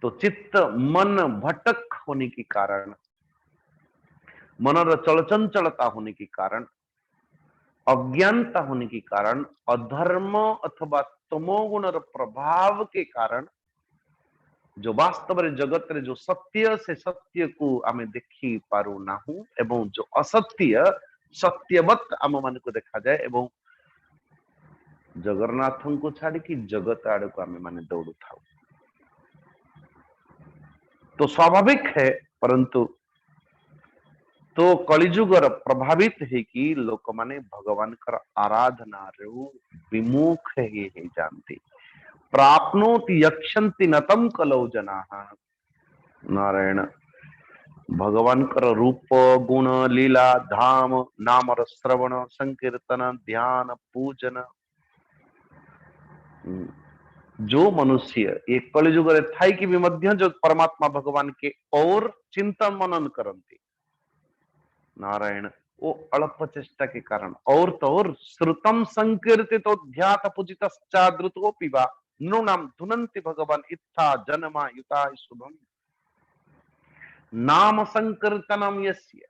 S3: तो चित्त मन भटक होने के कारण मनर चलचंचलता होने के कारण अज्ञानता होने के कारण अधर्म अथवा तमोगुण प्रभाव के कारण जो वास्तव रे जगत रे जो सत्य से सत्य को आमे देखी पारू नाहू एवं जो असत्य सत्यवत आम मान को देखा जाए एवं जगन्नाथ को छाड़ी कि जगत आड़ को आमे माने दौड़ू था तो स्वाभाविक है परंतु तो कलिजुगर प्रभावित है कि लोक माने भगवान कर आराधना रे विमुख ही जानती प्राप्नोति यक्षन्ति नतम कलौ जनाः। नारायण भगवान कर रूप गुण लीला धाम नाम श्रवण संकीर्तन ध्यान पूजन जो मनुष्य ये कलिजुग थाई कि भी मध्य जो परमात्मा भगवान के और चिंतन मनन करती नारायण वो अल्प चेष्टा के कारण और तो और श्रुतम संकीर्तितो ध्यात पूजितश्चाद्रुतो पिबा नृणाम धुनन्ति भगवान इत्था जन्मा युता शुभम नाम संकीर्तनम यस्य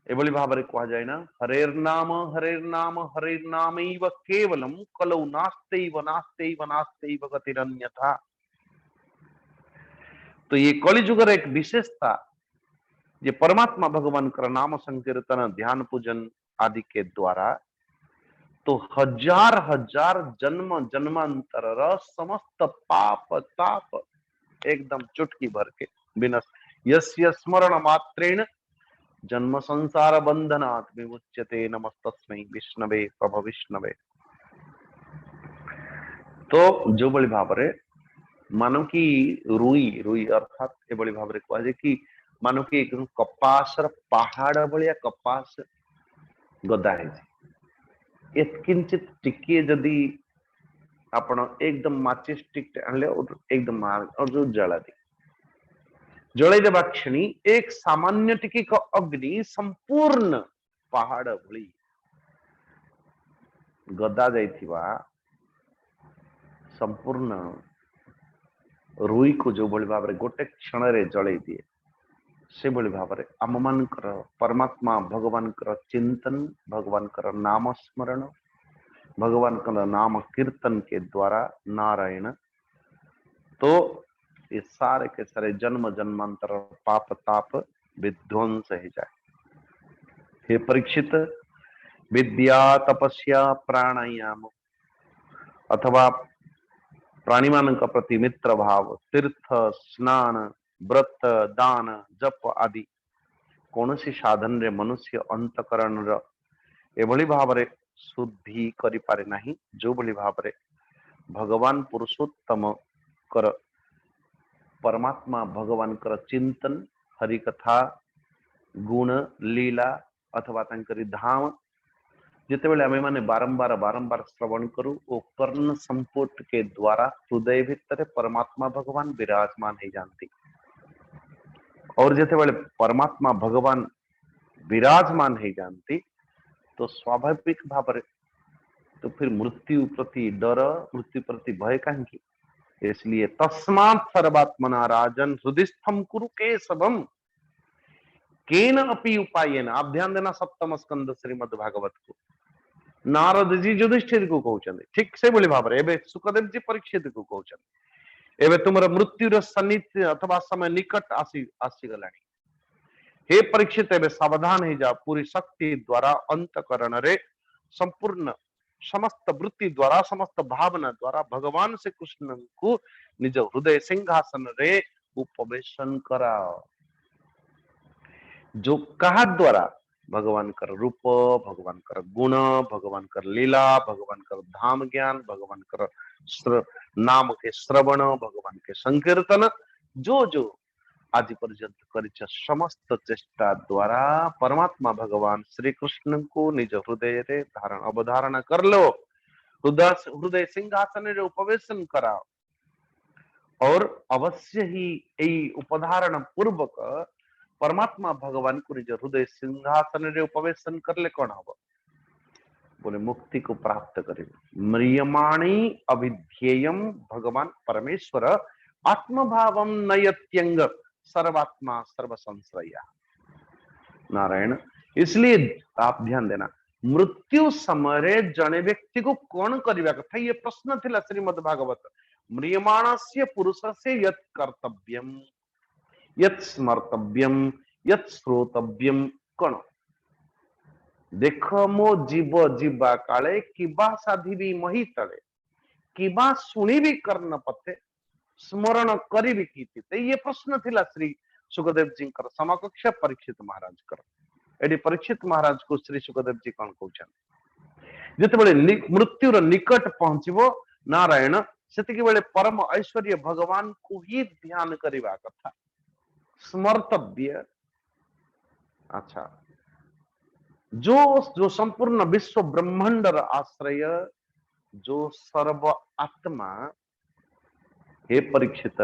S3: एभली भाव में कह जाए ना हरेर्नाम हरेर्नामैव केवलम कलौ नास्त्यैव नास्त्यैव नास्त्यैव गतिरन्यथा। तो ये कलिजुगर एक विशेषता ये परमात्मा भगवान का नाम संकीर्तन ध्यान पूजन आदि के द्वारा तो हजार हजार जन्म जन्मांतर समस्त पाप ताप एकदम चुटकी भर के विनष्ट यस्य स्मरण मात्रेण जन्म संसार बंधनात् विमुच्यते नमस्तस्मै विष्णवे प्रभ विष्णवे। तो जो बड़ी भाव रे मानो की रुई रुई अर्थात ए बड़ी भाव रे कह कि मानो कि एकदम कपास पहाड़ भाया कपास गदा है किंचित टिके जदि आपण एकदम माचिस टिक आनले एकदम और जो जला दी जड़े देवा क्षणी एक सामान्य टिकी का अग्नि संपूर्ण पहाड़ भली गदा जाइथिबा संपूर्ण रुई को जो बड़ी भाव गोटे क्षण रे जड़े दिए से बड़ी भाव आम मान परमात्मा भगवान कर चिंतन भगवान कर नाम स्मरण भगवान का नाम कीर्तन के द्वारा नारायण तो ये सारे के सारे जन्म जन्मांतर पाप ताप विध्वंस ही जाए। हे परीक्षित विद्या तपस्या प्राणायाम अथवा प्राणी मान का प्रति मित्र भाव तीर्थ स्नान व्रत दान जप आदि कौन सी साधन रे मनुष्य अंतकरण एभली भाव रे शुद्धि करि पारे नाही जो भली भाव रे भगवान पुरुषोत्तम कर परमात्मा भगवान कर चिंतन हरि कथा गुण लीला अथवा तंकरी धाम जिते बेले आमे माने बारंबार बारंबार श्रवण करू ओ कर्ण संपुट के द्वारा हृदय भितर परमात्मा भगवान विराजमान है जानती और जिते बेले परमात्मा भगवान विराजमान है जानती तो स्वाभाविक भाव तो फिर मृत्यु प्रति डर मृत्यु प्रति भय कहीं इसलिए तस्मात् सर्वात्मना राजन हृदयस्थम कुरु केशवम केन अपि उपायेन। आप ध्यान देना सप्तम स्कंद श्रीमद् भागवत को नारद जी युधिष्ठिर को कहउछन्ते ठीक से बोली भाव एबे सुखदेव जी परीक्षित को कहउछन्ते एबे तुमर मृत्यु सन्निहित अथवा समय निकट आसी गलानी हे परीक्षित एबे सावधान ही जा पूरी शक्ति द्वारा अंतकरण रे संपूर्ण समस्त वृत्ति द्वारा समस्त भावना द्वारा भगवान श्री कृष्ण को निज हृदय सिंहासन रे उपवेशन कराओ जो कहा द्वारा भगवान कर रूप भगवान कर गुण भगवान कर लीला भगवान कर धाम ज्ञान भगवान कर नाम के श्रवण भगवान के संकीर्तन जो जो आज पर्यंत कर समस्त चेष्टा द्वारा परमात्मा भगवान श्री कृष्ण को निज हृदय रे धारण अवधारणा कर लो हृदय सिंहासन रे उपवेशन कराओ और अवश्य ही यही उपधारण पूर्वक परमात्मा भगवान को निज हृदय सिंहासन रे उपवेशन करले कौन हम बोले मुक्ति को प्राप्त करे म्रियमाणी अविध्येयम भगवान परमेश्वर आत्मभावम नयत्यंग सर्वात्मा सर्व संश्रया नारायण। इसलिए आप ध्यान देना मृत्यु समय जने व्यक्ति को कौन करने कथा ये प्रश्न थिला श्रीमद् भागवत म्रियमाणस्य पुरुषस्य यत् कर्तव्यम यत् स्मर्तव्यम यत् श्रोतव्यम कौन देख मो जीव जीवा काले किबा साधिबी मही तले किबा सुनिबी कर्ण पथे स्मरण करी की ये प्रश्न थिला श्री सुखदेव जी समकक्ष परीक्षित महाराज कर एडी परीक्षित महाराज को श्री सुखदेव जी कौन कहउछन जितेबले मृत्युर निकट पहुंचबो नारायण सेतिके बेले परम ऐश्वर्य भगवान को ही ध्यान करवा कथा स्मर्तव्य। अच्छा, जो जो संपूर्ण विश्व ब्रह्मांडर आश्रय जो सर्व आत्मा, हे परीक्षित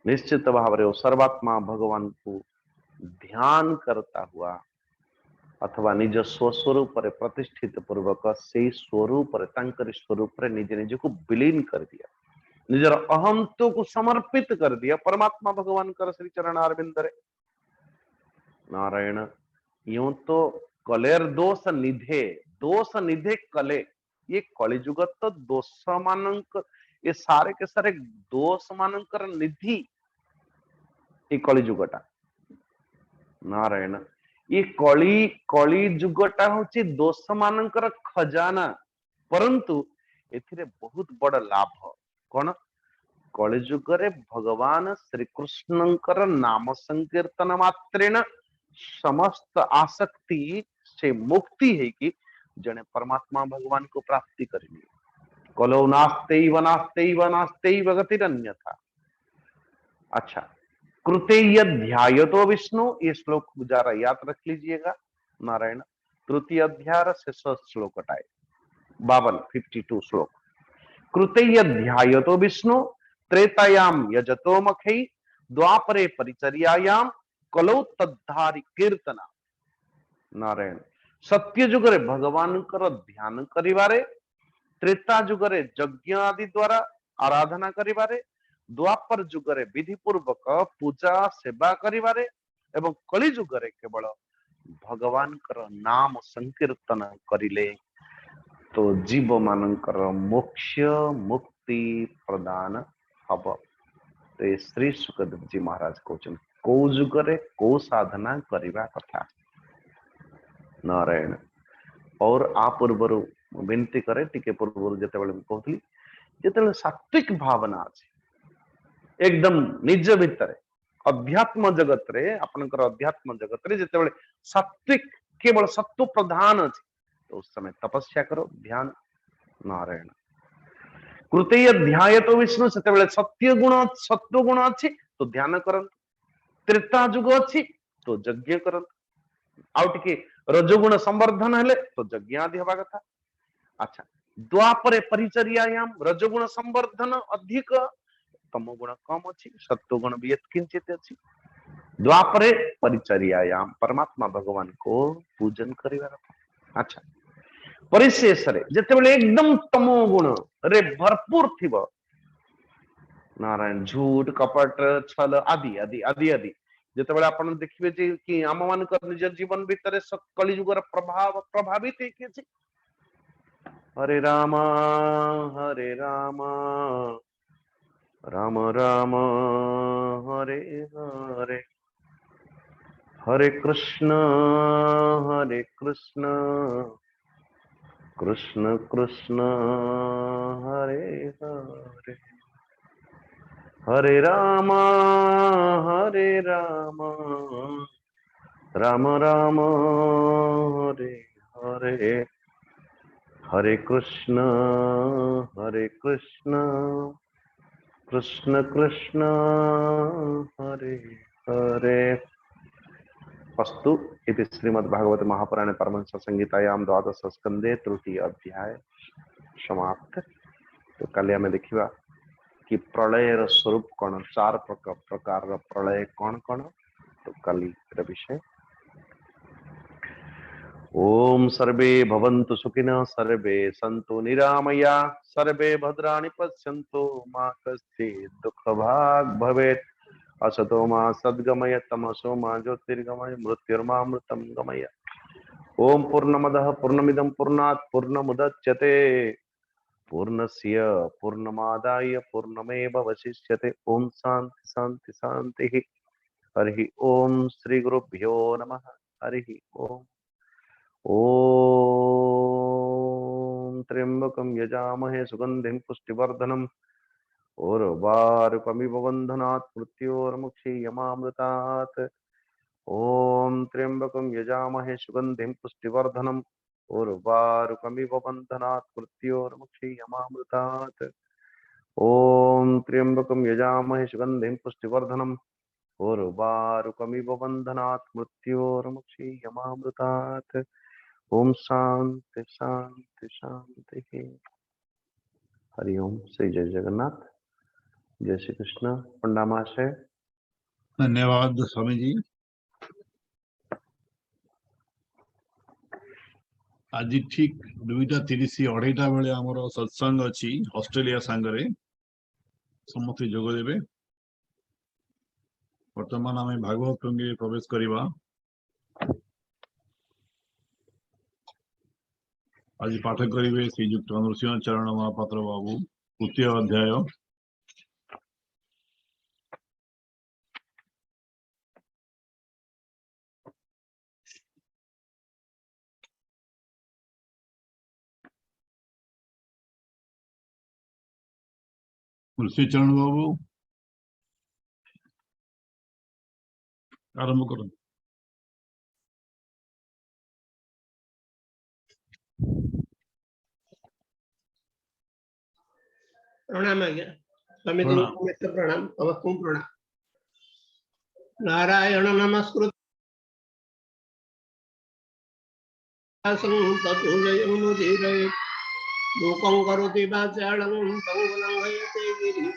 S3: निश्चित भाव रे सर्वात्मा भगवान को ध्यान करता हुआ अथवा निज स्वस्वरूप रे प्रतिष्ठित पूर्वक से स्वरूप रे तांकर स्वरूप रे निज निज को विलीन कर दिया, निजर अहंत्व को समर्पित कर दिया परमात्मा भगवान कर श्री चरण अरविंद रे। नारायण यूं तो कलेर दोष निधे कले, ये कलिजुग तो दोष मानक ये सारे के सारे दोष मानकर निधि ये कलिजुगटा। नारायण ये कलिजुगटा होची दोष मानकर खजाना, परंतु एथिरे बहुत बड़ लाभ कौन, कलिजुगरे भगवान श्री कृष्णंकर नाम संकीर्तन मात्रेण समस्त आसक्ति से मुक्ति है कि जने परमात्मा भगवान को प्राप्ति करनी। कलो नास्तेव नास्तेव नास्तेव गतिरन्यथा। अच्छा, कृतेय ध्यायतो विष्णु, ये श्लोक जरा याद रख लीजिएगा। नारायण तृतीय अध्याय शेष श्लोक 52 श्लोक। कृतेय ध्यायतो विष्णु त्रेतायाम यजतो मखै द्वापरे परिचर्यायाम कलौ तद्धारी कीर्तना। नारायण सत्य जुगरे भगवान कर ध्यान करिवारे, त्रेता जुगरे यज्ञ आदि द्वारा आराधना करिवारे, द्वापर जुगरे विधि पूर्वक पूजा सेवा करिवारे एवं कली जुगरे केवल भगवान कर नाम संकीर्तन करिले तो जीव मानकर मोक्ष मुक्ति प्रदान हब। तो श्री सुखदेव जी महाराज कहते को जुगरे को साधना करिवा कथा। नारायण और आ पूर्वर विनती करे टिके पूर्वर जते बेले कहथली जते सात्विक भावना अछि एकदम निज भितर अध्यात्म जगत रे आपनकर अध्यात्म जगत रे जते बेले सात्विक केवल सत्व प्रधान अछि तो उस समय तपस्या करो ध्यान। नारायण कृतेय ध्यायतो विष्णु सेते बेले सत्व गुण अछि तो ध्यान करन, त्रेता जुग अछि तो यज्ञ करन, आउ टिके रजोगुण संवर्धन हेले तो यज्ञ आदि हवा कथा। अच्छा, द्वापरे परिचर्यायाम रजोगुण संवर्धन अधिक, तमोगुण कम अछि, सत्वगुण भी यत्किंचित अछि। द्वापरे परिचर्यायाम परमात्मा भगवान को पूजन करिवा कथा। अच्छा, परिशेष रे जेतेबेले एकदम तमोगुण रे भरपूर थिबो, नारायण झूठ कपट छल आदि आदि आदि आदि जितेबाला आपण देखिबे जे कि आम मानकर निज जीवन भितर कलिजुगर प्रभाव प्रभावित है। हरे राम राम राम हरे हरे, हरे कृष्ण कृष्ण कृष्ण हरे हरे, हरे राम राम राम हरे हरे, हरे कृष्ण कृष्ण कृष्ण हरे हरे। अस्तु इति श्रीमद्भागवते महापुराणे परमहंस संहितायां द्वादश स्कंदे तृतीय अध्याय समाप्त। तो कल आम देखा कि प्रलयर स्वरूप कौन, चार प्रकार प्रलय कौन कौन, तो कल विषय। ओम सर्वे भवन्तु सुखिनः, सर्वे सन्तु निरामया, सर्वे भद्राणि पश्यन्तु मा कश्चित् दुःखभाग् भवेत्। असतो मा सद्गमय, तमसो मा ज्योतिर्गमय, मृत्युर्मामृतं गमय। ओम पूर्णमदः पूर्णमिदं पूर्णात् पूर्णमुदच्यते पूर्णस्य पूर्णमादाय पूर्णमेवावशिष्यते। ओम शांति शांति शांति। हरि ओम श्री गुरुभ्यो नमः। हरि ओम। ओम त्र्यंबकं यजामहे सुगंधिं पुष्टिवर्धनम् उर्वारुकमिव बन्धनात् मृत्योर्मुक्षीयमामृतात्। ओम त्र्यंबकं यजामहे सुगंधिं पुष्टिवर्धनम् उर्वारुकमिव बन्धनात् मृत्योर्मुक्षीयमामृतात्। ॐ त्र्यम्बकं यजामहे सुगन्धिं पुष्टिवर्धनम् उर्वारुकमिव बन्धनात् मृत्योर्मुक्षीयमामृतात्। ओम शांति शांति शांति। हरि ओम। श्री जय जगन्नाथ। जय श्री कृष्ण। पंडामाशय।
S1: धन्यवाद स्वामी जी। आज ठीक 2:30 2:30 बेले आमर सत्संग अच्छी ऑस्ट्रेलिया सांगरे समस्त जोग देवे। वर्तमान आम भागवत टंगे प्रवेश करवा। आज पाठ करेंगे श्रीजुक्त नृसिंह चरण महापात्र बाबू तृतीय अध्याय। नृसिंह चरण बाबू आरंभ करो।
S4: प्रणाम आज्ञा। स्वामी
S1: प्रणाम।
S4: प्रणाम। अवस्तु प्रणाम। नारायण नमस्कृत लोकं करोति वाचालं पंगुलंघयते गिरि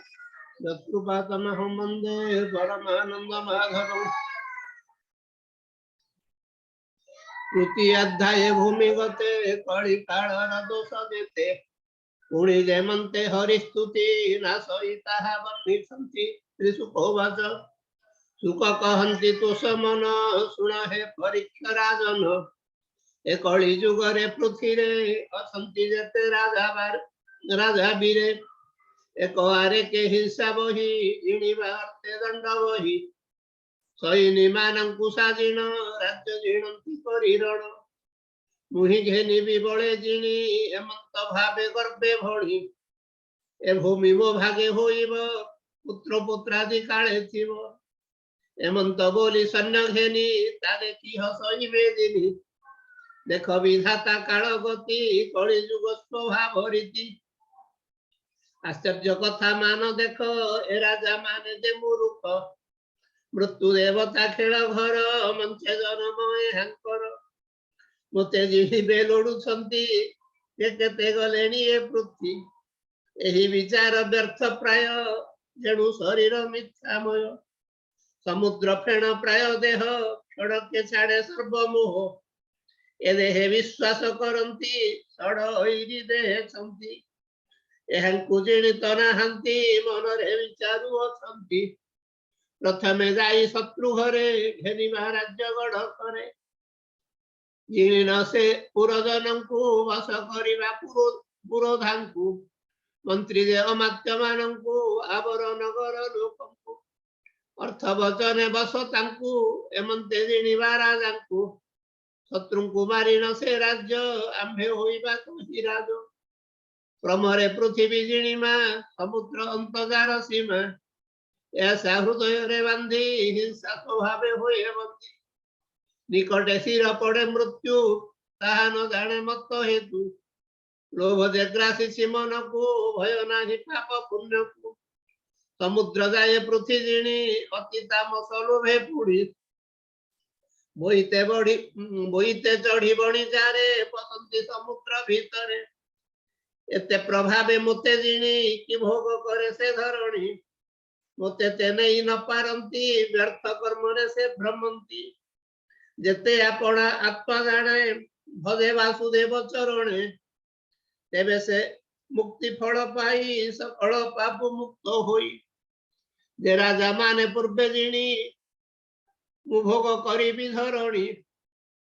S4: यत्कृपातमहं वन्दे परमानन्दमाधवम्। तृतीय अध्याये भूमिगते कलिकालरदोषदेते पुणे जयमन्ते हरिस्तुति नाशयिताः वह्निसन्ति। श्रीशुकोवाच सुख कहन्ति तोषमन शुण हे परीक्षा राजन। ए कଳି ଯୁଗରେ ପୃଥିରେ ଅଛନ୍ତି ଯେତେ ରାଜା ବୀରେ ଏକ ଆରେ କେ ହିଂସା ବହି ଜିଣିବା ଅର୍ଥେ ଦଣ୍ଡ ବହି ସୈନି ମାନଙ୍କୁ ସାଜିଣ ରାଜ୍ୟ ଜିଣନ୍ତି କରି ରଣ ମୁହିଁ ଘେନିବି ବଳେ ଜିଣି ଏମନ୍ତ ଭାବେ ଗର୍ବେ ଭଳି ଏ ଭୂମି ମୋ ଭାଗେ ହୋଇବ ପୁତ୍ର ପୁତ୍ରାଦି କାଳେ ଥିବ ଏମନ୍ତ ବୋଲି ସୈନ୍ୟ ଘେନି ତା ଦେଖି ହସଇବେ ଦିନି देख विधाता काल गति कଳି ଯୁଗ स्वभाव रीति आश्चर्य कथा मान देख ए राजा माने जे मूर्ख मृत्यु देवता खेल घर मंचे जन्म एहांकर मते जीवे लोड़ुछंती केते गलेनी ए पृथ्वी एही विचार व्यर्थ प्राय जेणु शरीर मिथ्यामय समुद्र फेण प्राय देह क्षणके छाड़े सर्वमोह ए देहे विश्वास करती सड़ देखती एहांकु जीणित नाहांती मनरे विचारू अछंती प्रथमे जाई शत्रु घरे घेनिबा राज्य गढ़ करे जीर्ण से पुरजनंकु वश करिबा पुरोधांकु मंत्री जे अमात्य मानंकु आवर नगर लोकंकु अर्थ वचने बस तांकु एमंते जीणिबा राजांकु शत्रु कुमारी न से राज्य आंभे होइबा कहि राज प्रमरे पृथ्वी जिणिमा समुद्र अंतजार सीमा ऐसा हृदय रे बांधी हिंसा स्वभावे होए बंदी निकटे सिर पड़े मृत्यु ताहा न जाने मत हेतु लोभ देग्रासी मन को भय नाही पाप पुण्य को समुद्र जाए पृथ्वी जिणी अति तामस लोभे पुड़ी बोईते चढ़ी बणी जारे पसंती समुद्र भीतरे एते प्रभावे मोते जिणी कि भोग करे से धरणी मोते ते नहीं न पारंती व्यर्थ कर्म रे से भ्रमंती जेते आपना आत्मा जाने भजे वासुदेव चरणे तेबे से मुक्ति फल पाई सकल पाप मुक्त होई जे राजा माने पूर्वे जिणी भोग करी धरणी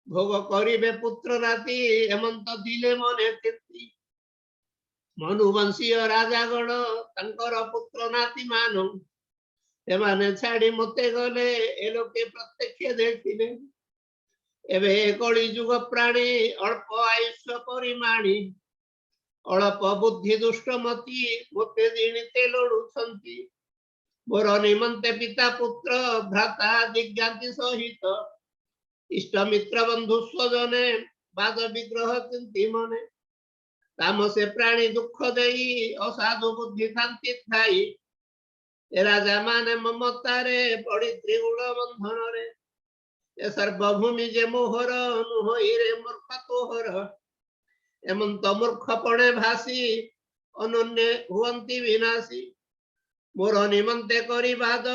S4: भोग करिबे पुत्र राति हेमंत दिले मने तीर्ति मनुवंशीय राजा गण तांकर पुत्र नाती मान एमाने छाड़ी मते गले ए लोके प्रत्यक्ष देखिले एबे कଳି ଯୁଗ प्राणी अल्प आयुष्य परिमाणी अल्प बुद्धि दुष्टमती मोते दिणिते लोड़ुछंती मोर निमंते पिता पुत्र भ्राता जिज्ञाति सहित इष्ट मित्र बंधु स्वजने बाद विग्रह चिंती मने तामसे प्राणी दुख देई असाधु बुद्धि शांति थाई ए राजा माने ममतारे पड़ी त्रिगुण बंधन रे ए सर्वभूमि जे मोहर नुहईरे मूर्ख तोहर एमंत मूर्खपणे भासी अनन्य हुवंती विनाशी मोर निमंते करी बाद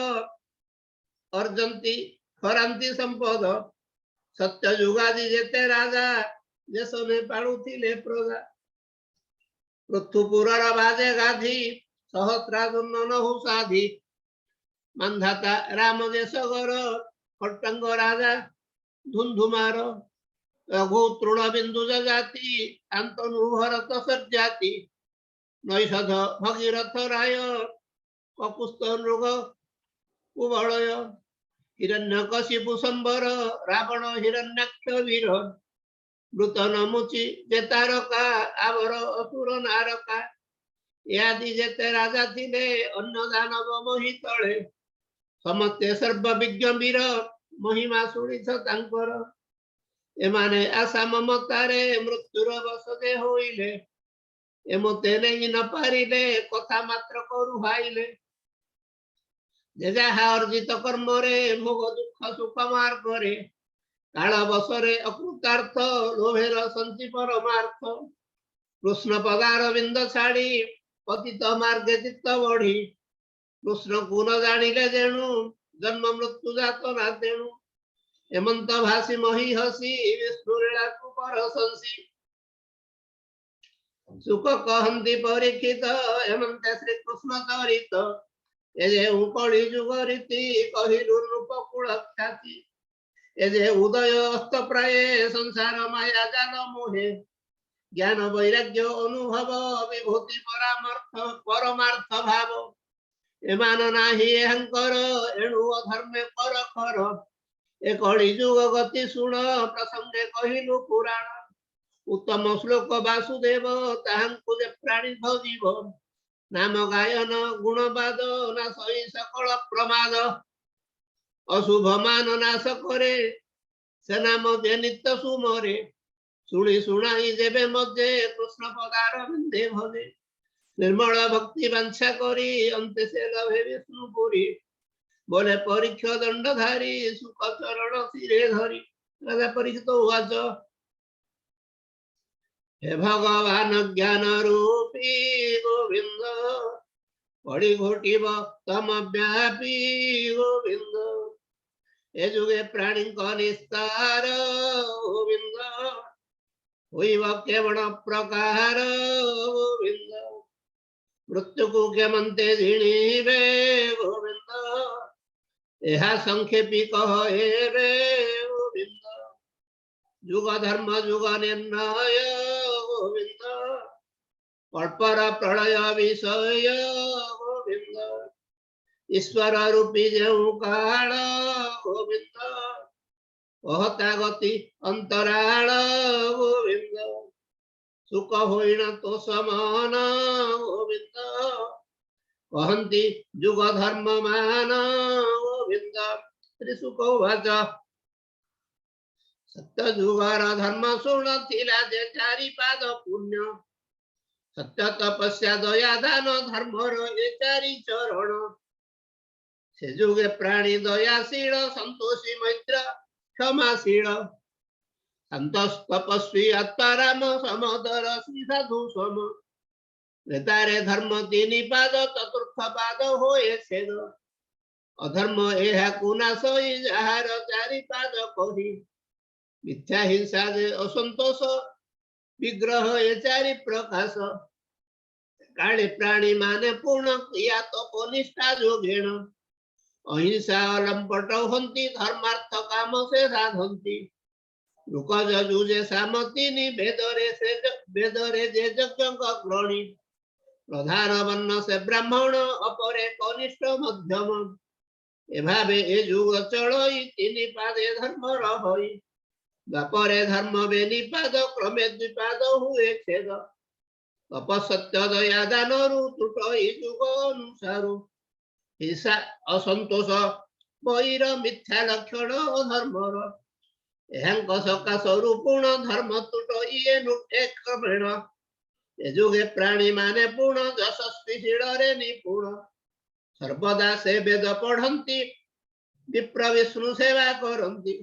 S4: अर्जंती खरांती संपद सत्य जुगादि जेते राजा जेसने पाळुथिले प्रजा पृथुपुरर बाजे गाधी सहस्राजुन्न नहु साधी मानधाता राम देशगर खट्टंग राजा धुंधुमार रघु तृण बिंदु जाति आंतनु भरत सज्जाति नैषध भगीरथ राय ककुस्थ नृग कुबलय हिरण्यकशिपु संबर रावण हिरण्याक्ष वीर मृतन मुचि जेतारका आवर असुर नारका यादि जेते राजा थिले अन्य दानव मोहि तळे समस्ते सर्व विज्ञ वीर महिमा सुनिछ तांकर एमाने आशा ममतारे मृत्युर बसदे होइले एमते नहीं न पारिले कथा मात्र करू हाइले जे जाहा अर्जित कर्म रे भोग दुख सुख मार्ग रे काल बसरे अकृतार्थ लोभेर संचि परमार्थ कृष्ण पदार बिंद छाड़ी पतित मार्गे चित्त बढ़ी कृष्ण को न जानिले जेणु जन्म मृत्यु जात ना तेणु एमंत भासी मही हसी विष्णु लीला को परसंसी सुख कहंती परीक्षित हेमंत श्री कृष्ण चरित एजे कଳି जुग रीति कहिलु रूप कुल ख्याति एजे उदय अस्त प्राय संसार माया जाल मोहे ज्ञान वैराग्य अनुभव विभूति परमार्थ भाव एमान नाही अहंकर एणु अधर्मे पर खर ए कଳି जुग गति सुण प्रसंगे कहिलु पुराण उत्तम श्लोक वासुदेव ताहांकु जे प्राणी भजीव नाम गायन गुणवाद ना सही सकल प्रमाद अशुभ मान नाश करे से नाम जे नित्य सुमरे शुणी शुणाई जेबे मजे कृष्ण पदार बिंदे भजे निर्मल भक्ति वांछा करी अंत से लभे विष्णुपुरी बोले परीक्ष दंडधारी सुख चरण सिरे धरी राजा परीक्षित उवाच हे भगवान ज्ञान रूपी गोविंद पड़ी घोटिब तम व्यापी गोविंद ए जुगे प्राणी निस्तार गोविंद होइब केवल प्रकार गोविंद मृत्यु को केमंते झिणीबे गोविंद एहा संक्षेपी कह रे गोविंद जुग धर्म जुग निर्णय गोविंद कल्पर प्रलय विषय गोविंद ईश्वर रूपी जेउ काल गोविंद कहता गति अंतराल गोविंद सुख होइना तो समान गोविंद कहंती जुग धर्म मान गोविंद त्रिसुख वाच सत्य जुगर धर्म शुण थिला जे चारि पाद पुण्य सत्य तपस्या दया दान धर्म रे चारि चरण से जुगे प्राणी दयाशील संतोषी मैत्र क्षमाशील संतोष तपस्वी आत्माराम समदर श्री साधु सम तारे धर्म तीन पाद चतुर्थ पाद होए छेद अधर्म एहा कुनाशई जहार चारि पाद कही मिथ्या हिंसा जे असंतोष विग्रह ए चारि प्रकाश काले प्राणी माने पूर्ण क्रिया तो निष्ठा जोगेण अहिंसा लंपट हंती धर्मार्थ काम से साधंती लोक जुजे सामतीनि वेदरे जे यज्ञ ग्रहणी प्रधान वर्ण से ब्राह्मण अपरे कनिष्ठ मध्यम एभावे ए जुग चलई तीन पादे धर्म रही द्वापरे धर्म बेनिपाद क्रमे द्विपाद हुए छेद तप सत्य दया दानरु त्रुटई जुग अनुसारु हिंसा असंतोष वैर मिथ्या लक्षण धर्मर ଏହାଙ୍କ ସକାଶରୁ ପୁଣ ଧର୍ମ ତୁଟ ଇଏ ଏକ ବେଣ ଏ ଯୁଗେ ପ୍ରାଣୀ ମାନେ ପୁଣ ଯଶସ୍ୱୀ ଶିଳରେ ନିପୁଣ ସର୍ବଦା ସେ ବେଦ ପଢନ୍ତି ବିପ୍ର ବିଷ୍ଣୁ ସେବା କରନ୍ତି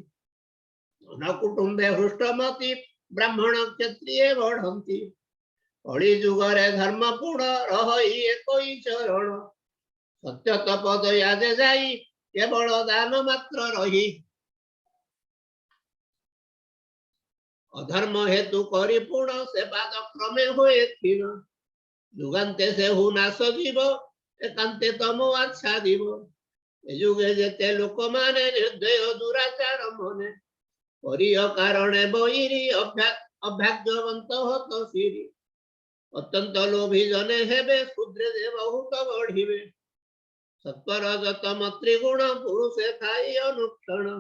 S4: କୁଟୁମ୍ବେ ହୃଷ୍ଟମତି ବ୍ରାହ୍ମଣ କ୍ଷତ୍ରିୟ ବଢନ୍ତି କଳି ଯୁଗରେ ଧର୍ମ ପୁଣ ରହି ଏକଇ ଚରଣ ସତ୍ୟ ତପ ଦୟା ଯେ ଯାଇ କେବଳ ଦାନ ମାତ୍ର ରହି ଅଧର୍ମ ହେତୁ କରି ପୁଣ ସେ ବାଦ କ୍ରମେ ହୁଏ କ୍ଷୀଣ ଯୁଗାନ୍ତେ ସେ ହୁ ନାଶ ଯିବ ଏକାନ୍ତେ ତମ ଆଚ୍ଛାଦିବ ଏ ଯୁଗେ ଯେତେ ଲୋକମାନେ ନିର୍ଦ୍ଦୟ ଦୁରାଚାର ମନେ ପରିୟ କାରଣେ ବୈରୀ ଅଭାଗ୍ୟବନ୍ତ ହତ ଶିରି ଅତ୍ୟନ୍ତ ଲୋଭୀ ଜନେ ହେବେ ଶୂଦ୍ରେ ବହୁତ ବଢିବେ ସତ୍ୱର ଯତ ମନ୍ତ୍ରୀ ଗୁଣ ପୁରୁଷେ ଥାଇ ଅନୁକ୍ଷଣ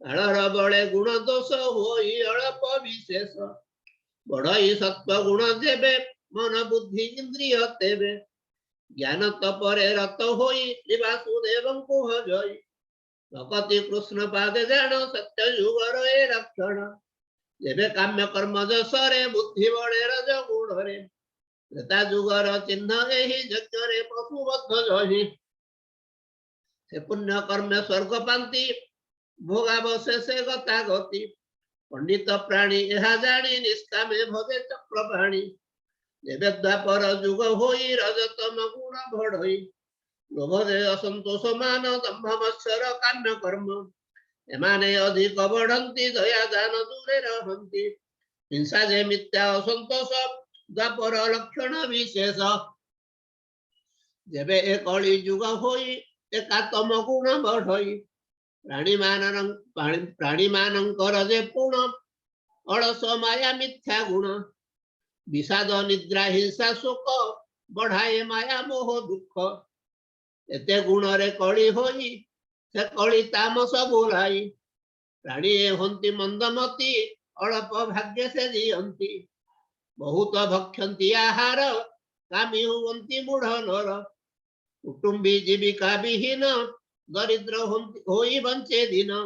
S4: କାଳର ବଳେ ଗୁଣ ଦୋଷ ହୋଇ ଅଳପ ବିଶେଷ ବଢଇ ସତ୍ୱ ଗୁଣ ଦେବେ ମନ ବୁଦ୍ଧି ଇନ୍ଦ୍ରିୟ ତେବେ ଜ୍ଞାନ ତପରେ ରତ ହୋଇ ଶ୍ରୀବାସୁଦେବଙ୍କୁ ଭଜଇ ଭକତି କୃଷ୍ଣ ପାଦେ ଜାଣ ସତ୍ୟ ଯୁଗର ଏ ରକ୍ଷଣ ଯେବେ କାମ୍ୟ କର୍ମ ଯଶରେ ବୁଦ୍ଧି ବଳେ ରଜ ଗୁଣରେ ତ୍ରେତା ଯୁଗର ଚିହ୍ନ ଏହି ଯଜ୍ଞରେ ପଶୁବଦ୍ଧ ଜହି ସେ ପୁଣ୍ୟ କର୍ମେ ସ୍ୱର୍ଗ ପାନ୍ତି ଭୋଗାବଶେଷେ ଗତାଗତି ପଣ୍ଡିତ ପ୍ରାଣୀ ଏହା ଜାଣି ନିଷ୍କାମେ ଭବେ ଚକ୍ରପାଣୀ ଯେବେ ଦ୍ୱାପର ଯୁଗ ହୋଇ ରଜତମ ଗୁଣ ବଢଇ ଲୋଭରେ ଅସନ୍ତୋଷ ମାନ ଦମ୍ଭ ମତ୍ସର କାମ୍ୟ କର୍ମ ଏମାନେ ଅଧିକ ବଢନ୍ତି ଦୟା ଦାନ ଦୂରେ ରହନ୍ତି ହିଂସା ଯେ ମିଥ୍ୟା ଅସନ୍ତୋଷ ଦ୍ୱାପର ଲକ୍ଷଣ ବିଶେଷ ଯେବେ ଏ କଳି ଯୁଗ ହୋଇ ଏକାତମ ଗୁଣ ବଢଇ ପ୍ରାଣୀ ମାନଙ୍କର ଯେ ପୁଣ ଅଳସ ମାୟା ମିଥ୍ୟା ଗୁଣ ବିଷାଦ ନିଦ୍ରା ହିଂସା ଶୋକ ବଢାଏ ମାୟା ମୋହ ଦୁଃଖ ଏତେ ଗୁଣରେ କଳି ହୋଇ ସେ କଳି ତାମସ ବୁଲାଇ ପ୍ରାଣୀ ହୁଅନ୍ତି ମନ୍ଦମତି ଅଳପ ଭାଗ୍ୟ ସେ ଦିଅନ୍ତି ବହୁତ ଭକ୍ଷନ୍ତି ଆହାର କାମୀ ହୁଅନ୍ତି ମୂଢ ନର କୁଟୁମ୍ବୀ ଜୀବିକା ବିହୀନ ଦରିଦ୍ର ହୋଇ ବଞ୍ଚେ ଦିନ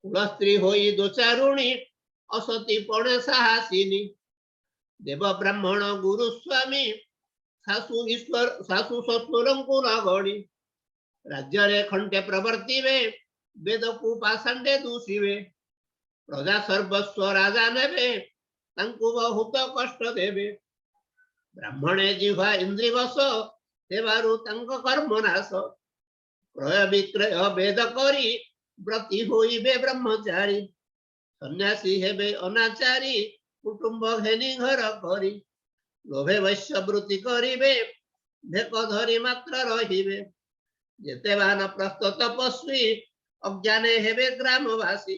S4: କୁଳ ସ୍ତ୍ରୀ ହୋଇ ଦୋଚାରୁଣୀ ଅସତୀ ପଣେ ସାହସିନୀ ଦେବ ବ୍ରାହ୍ମଣ ଗୁରୁ ସ୍ୱାମୀ ଶାଶୁ ଶ୍ୱଶୁରଙ୍କୁ ନଗଣି ରାଜ୍ୟରେ ଖଣ୍ଡେ ପ୍ରବର୍ତ୍ତିବେ ବେଦକୁ ପାଷଣ୍ଡେ ଦୂଷିବେ ପ୍ରଜା ସର୍ବସ୍ୱ ରାଜା ନେବେ ତାଙ୍କୁ ବହୁତ କଷ୍ଟ ଦେବେ ବ୍ରାହ୍ମଣେ ଜିହ୍ୱା ଇନ୍ଦ୍ରିବଶ ହେବାରୁ ତାଙ୍କ କର୍ମ ନାଶ କ୍ରୟ ବିକ୍ରୟ ବେଦ କରି ବ୍ରତୀ ହୋଇବେ ବ୍ରହ୍ମଚାରୀ ସନ୍ନ୍ୟାସୀ ହେବେ ଅନାଚାରୀ କୁଟୁମ୍ବ ଘେନି ଘର କରି ଲୋଭେ ବୈଶ୍ୟବୃତ୍ତି କରିବେ ଭେକ ଧରି ମାତ୍ର ରହିବେ ଯେତେ ବାନପ୍ରସ୍ଥ ତପସ୍ୱୀ ଅଜ୍ଞାନେ ହେବେ ଗ୍ରାମବାସୀ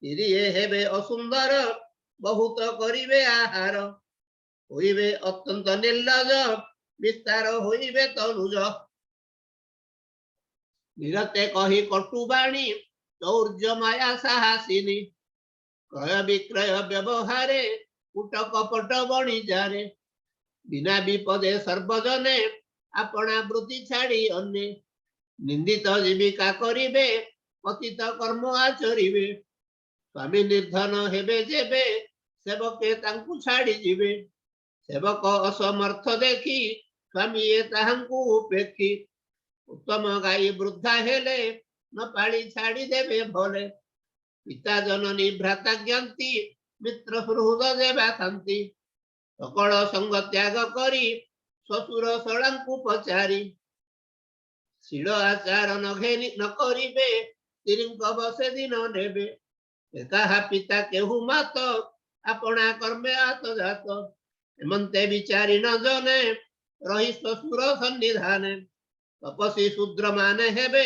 S4: ତିରିଏ ହେବେ ଅସୁନ୍ଦର ବହୁତ କରିବେ ଆହାର ହୋଇବେ ଅତ୍ୟନ୍ତ ନିର୍ଲଜ ବିସ୍ତାର ହୋଇବେ ତନୁଜ ନିରତେ କହି କଟୁବାଣୀ ଚୌର୍ଯ୍ୟ ମାୟା ସାହସିନୀ କ୍ରୟ ବିକ୍ରୟ ବ୍ୟବହାରେ କୁଟ କପଟ ବଣିଜାରେ ବିନା ବିପଦେ ସର୍ବଜନେ ଆପଣା ବୃତ୍ତି ଛାଡି ଅନ୍ୟ ନିନ୍ଦିତ ଜୀବିକା କରିବେ ପତିତ କର୍ମ ଆଚରିବେ ସ୍ୱାମୀ ନିର୍ଧନ ହେବେ ଯେବେ ସେବକେ ତାଙ୍କୁ ଛାଡି ଯିବେ ସେବକ ଅସମର୍ଥ ଦେଖି ସ୍ୱାମୀ ତାହାଙ୍କୁ ଉପେକ୍ଷି ଉତ୍ତମ ଗାଈ ବୃଦ୍ଧା ହେଲେ ନ ପାଳି ଛାଡି ଦେବେ ଭଲେ ପିତା ଜନନୀ ଭ୍ରାତା ଜ୍ଞାନ୍ତି ମିତ୍ର ହୃଦ ଦେବା ଶାନ୍ତି ସକଳ ସଙ୍ଗ ତ୍ୟାଗ କରି ଶ୍ୱଶୁର ଶଳାଙ୍କୁ ପଚାରି ଶିଳ ଆଚାର ନ କରିବେ ସ୍ତ୍ରୀଙ୍କ ବସେ ଦିନ ନେବେ କାହା ପିତା କେହୁ ମାତ ଆପଣା କର୍ମେ ଆତଜାତ ଏମନ୍ତେ ବିଚାରି ନ ଜନେ ରହି ଶ୍ୱଶୁର ସନ୍ନିଧାନେ ତପସ୍ୱୀ ଶୂଦ୍ର ମାନେ ହେବେ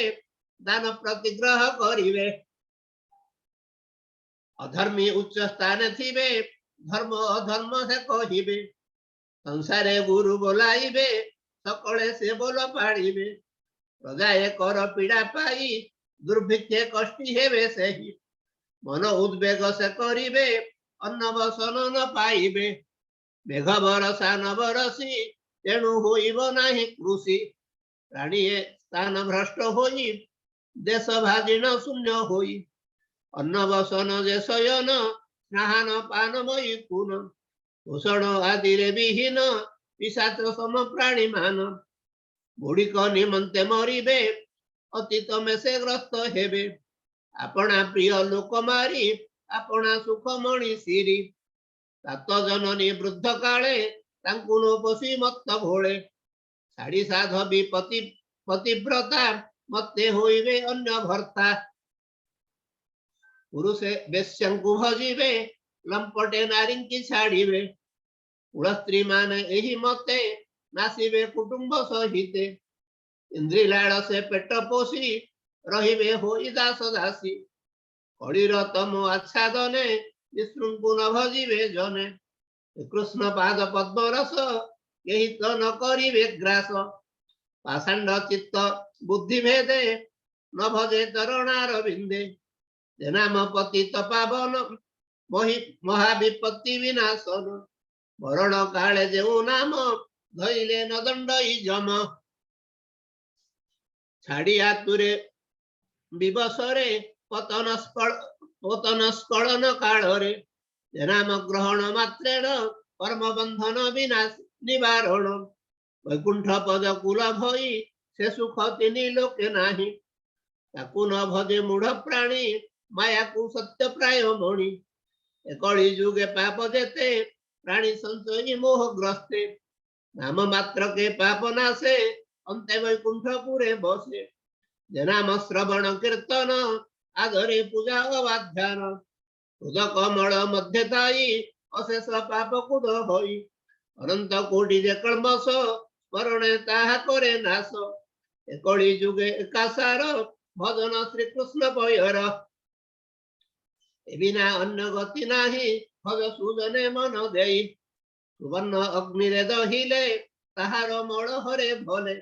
S4: ଦାନ ପ୍ରତିଗ୍ରହ କରିବେ ଅଧର୍ମୀ ଉଚ୍ଚ ସ୍ଥାନେ ଥିବେ ଧର୍ମ ଅଧର୍ମ ସେ କହିବେ ସଂସାରେ ଗୁରୁ ବୋଲାଇବେ ସକଳେ ସେ ବୋଲ ପାଳିବେ ପ୍ରଜାଏ କର ପୀଡା ପାଇ ଦୁର୍ଭିକ୍ଷେ କଷ୍ଟି ହେବେ ସେହି ମନ ଉଦ୍ବେଗ ସେ କରିବେ ଅନ୍ନ ବସନ ନ ପାଇବେ ମେଘ ବରସା ନ ବରସି ତେଣୁ ହୋଇବ ନାହିଁ କୃଷି ପ୍ରାଣୀଏ ସ୍ଥାନ ଭ୍ରଷ୍ଟ ହୋଇ ଦେଶ ଭାଜିଣ ଶୂନ୍ୟ ହୋଇ अन्नवसन जे शयन स्नान पानमयी कुन पोषण आदि विहीन पिशाच सम प्राणी मान गुड़िक निमंते मरिबे अतीत में से ग्रस्त हेबे अपना प्रिय लोक मारी अपना सुख मणि सिरी तात जननी वृद्ध काले तांकु नो पोषी मत्त भोले साड़ी साधवी पतिव्रता मत्ते होइबे अन्य भर्ता पुरुषे बेश्यांकु भजिबे लंपटे नारींकी छाड़िबे कुल स्त्री माने एही मते नासिबे कुटुंब सहिते इंद्री लाड़ से पेट पोषी रहिबे होई दास दासी कलिर तम आच्छादने विष्णुଙ୍କୁ न भजिबे जने कृष्ण पाद पद्म रस यही तो न करिबे ग्रास पाषाण्ड चित्त बुद्धि भेदे न भजे चरणार बिंदे नाम पतित पावन महाविपत्ति विनाशन मरण काले जेउ नाम धइले न दंडई जम छाड़िया तुरे विवसरे पतन स्खलन कालरे नाम ग्रहण मात्रेण कर्म बंधन विनाश निवारण वैकुंठ पद कुल भई से सुख तिनि लोके नाही ताकु न भजे मूढ़ प्राणी माया को सत्य प्राय मणि कलि जुगे पाप जेते प्राणी संशयी मोह ग्रस्ते नाम मात्र के पाप नासे अंते वैकुंठपुरे बसे नाम श्रवण कीर्तन आदरे पूजा अवाध्यान हृद कमल मध्य ताई अशेष पाप कुद होई अनंत कोटि जे कल्मष स्मरणे ताहा करे नाश कलि जुगे एकासार भजन श्री कृष्ण पयर बिना अन्न गति नाही भज सुजने मन देई सुवर्ण अग्नि रे दहिले ताहार मल हरे भले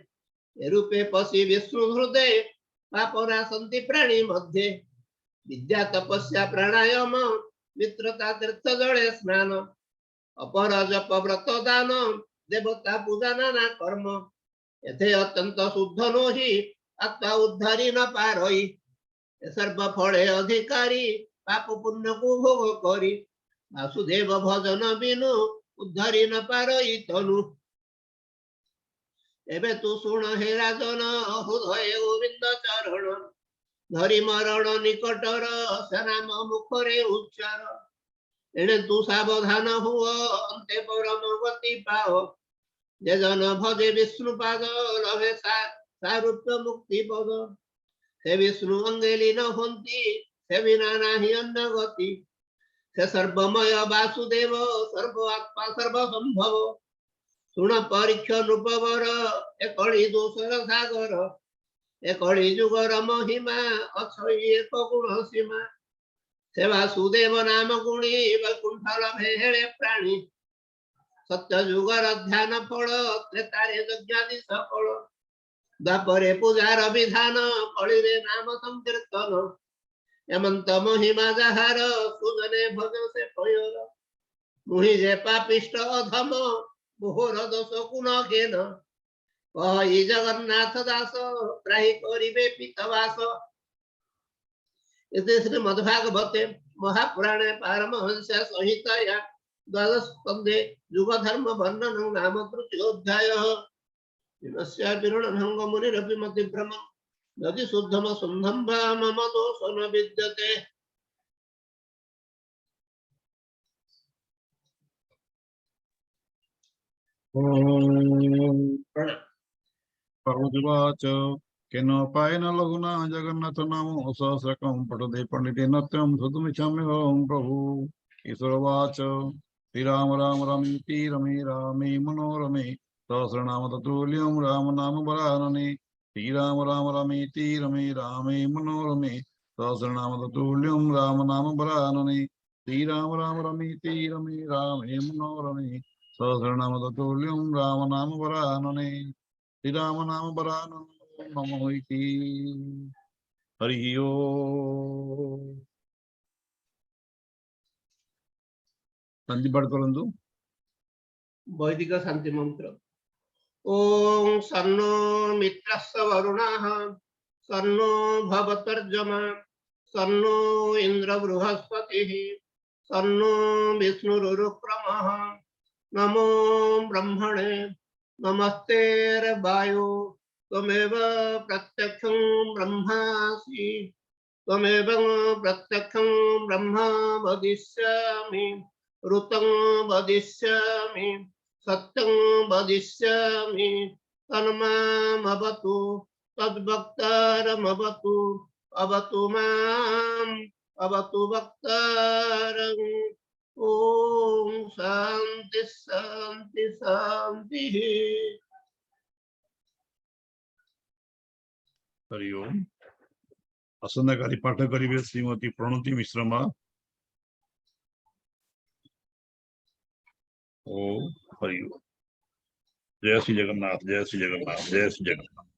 S4: रूपे पशि विष्णु हृदय पापना संति प्राणी मध्य विद्या तपस्या प्राणायाम मित्रता तीर्थ जले स्नान अपर जप व्रत दान देवता पूजा नाना कर्म एथे अत्यंत शुद्ध नोहि आत्मा उद्धारी न पारई सर्व फले अधिकारी पाप पुण्य को भोग करी वासुदेव भजन बिनु उद्धारी न पारई तनु एबे तू सुन हे राजन हृदय गोविंद चरण धरी मरण निकटर सनाम मुखरे उच्चार एणे तू सावधान हुआ अंते परम गति पाओ जे जन भजे विष्णु पाद लभे सारूप्य मुक्ति पद से विष्णु अंगेली न होंती से बिना नाही अन्न गति से सर्वमय वासुदेव सर्व आत्मा सर्व संभव सुन परीक्ष नृपवर एकली दोषर सागर एकली जुगर महिमा अक्षय एक गुण सीमा से वासुदेव नाम गुणी वैकुंठर भेड़े प्राणी सत्य जुगर ध्यान फल त्रेतारे यज्ञादि सफल द्वापरे पूजार विधान कलिरे नाम संकीर्तन एमंत महिमा जहार सुजने भज से पयर मुहि जे पापिष्ट अधम मोहर दोष गुण घेन कहि जगन्नाथ दास त्राहि करिबे पितवास इति श्रीमद्भागवते महापुराणे पारमहंस संहिताया द्वादश स्कन्धे युग धर्म वर्णन नाम तृतीयोऽध्यायः विनश्य विरणभंग मुनिरपि मतिभ्रमं यदि शुद्धम सुन्धं वा मम दोष न विद्यते
S1: प्रभुवाच केनोपायेन लघुना जगन्नाथ नाम सहस्रकं पठते पंडितेन नित्यं श्रोतुमिच्छाम्यहं प्रभु ईश्वरवाच श्रीराम राम रमेति रमे रामे मनोरमे सहस्रनाम तत्तुल्यं राम नाम वरानने श्रीराम राम रमेति रमे रामे मनोरमे सहस्रनाम तत्तुल्यं राम नाम वरानने श्रीराम राम रमेति रमे रामे मनोरमे सहस्रनाम तत्तुल्यं राम नाम वरानने श्रीराम नाम वरानने नमो इति हरि ओम संधि पाठ करंतु
S4: वैदिक शांति मंत्र ओम सन्नो मित्रस्य वरुणः सन्नो भवतर्जमा सन्नो इंद्र बृहस्पतिः सन्नो विष्णुरुक्रमः नमो ब्रह्मणे नमस्ते वायो त्वमेव प्रत्यक्षं ब्रह्मासि त्वमेव प्रत्यक्षं ब्रह्म वदिष्यामि ऋतं वदिष्यामि सत्यं वदिष्यामि तन्मामवतु तद्भक्तारमवतु अवतु माम् अवतु वक्तारम् ओम शांति शांति शांति।
S1: हरि ओम। आसनकारी पाठ करिवे श्रीमती प्रणति मिश्र मा। ओ हरि ओम। जय श्री जगन्नाथ, जय श्री जगन्नाथ, जय श्री जगन्नाथ।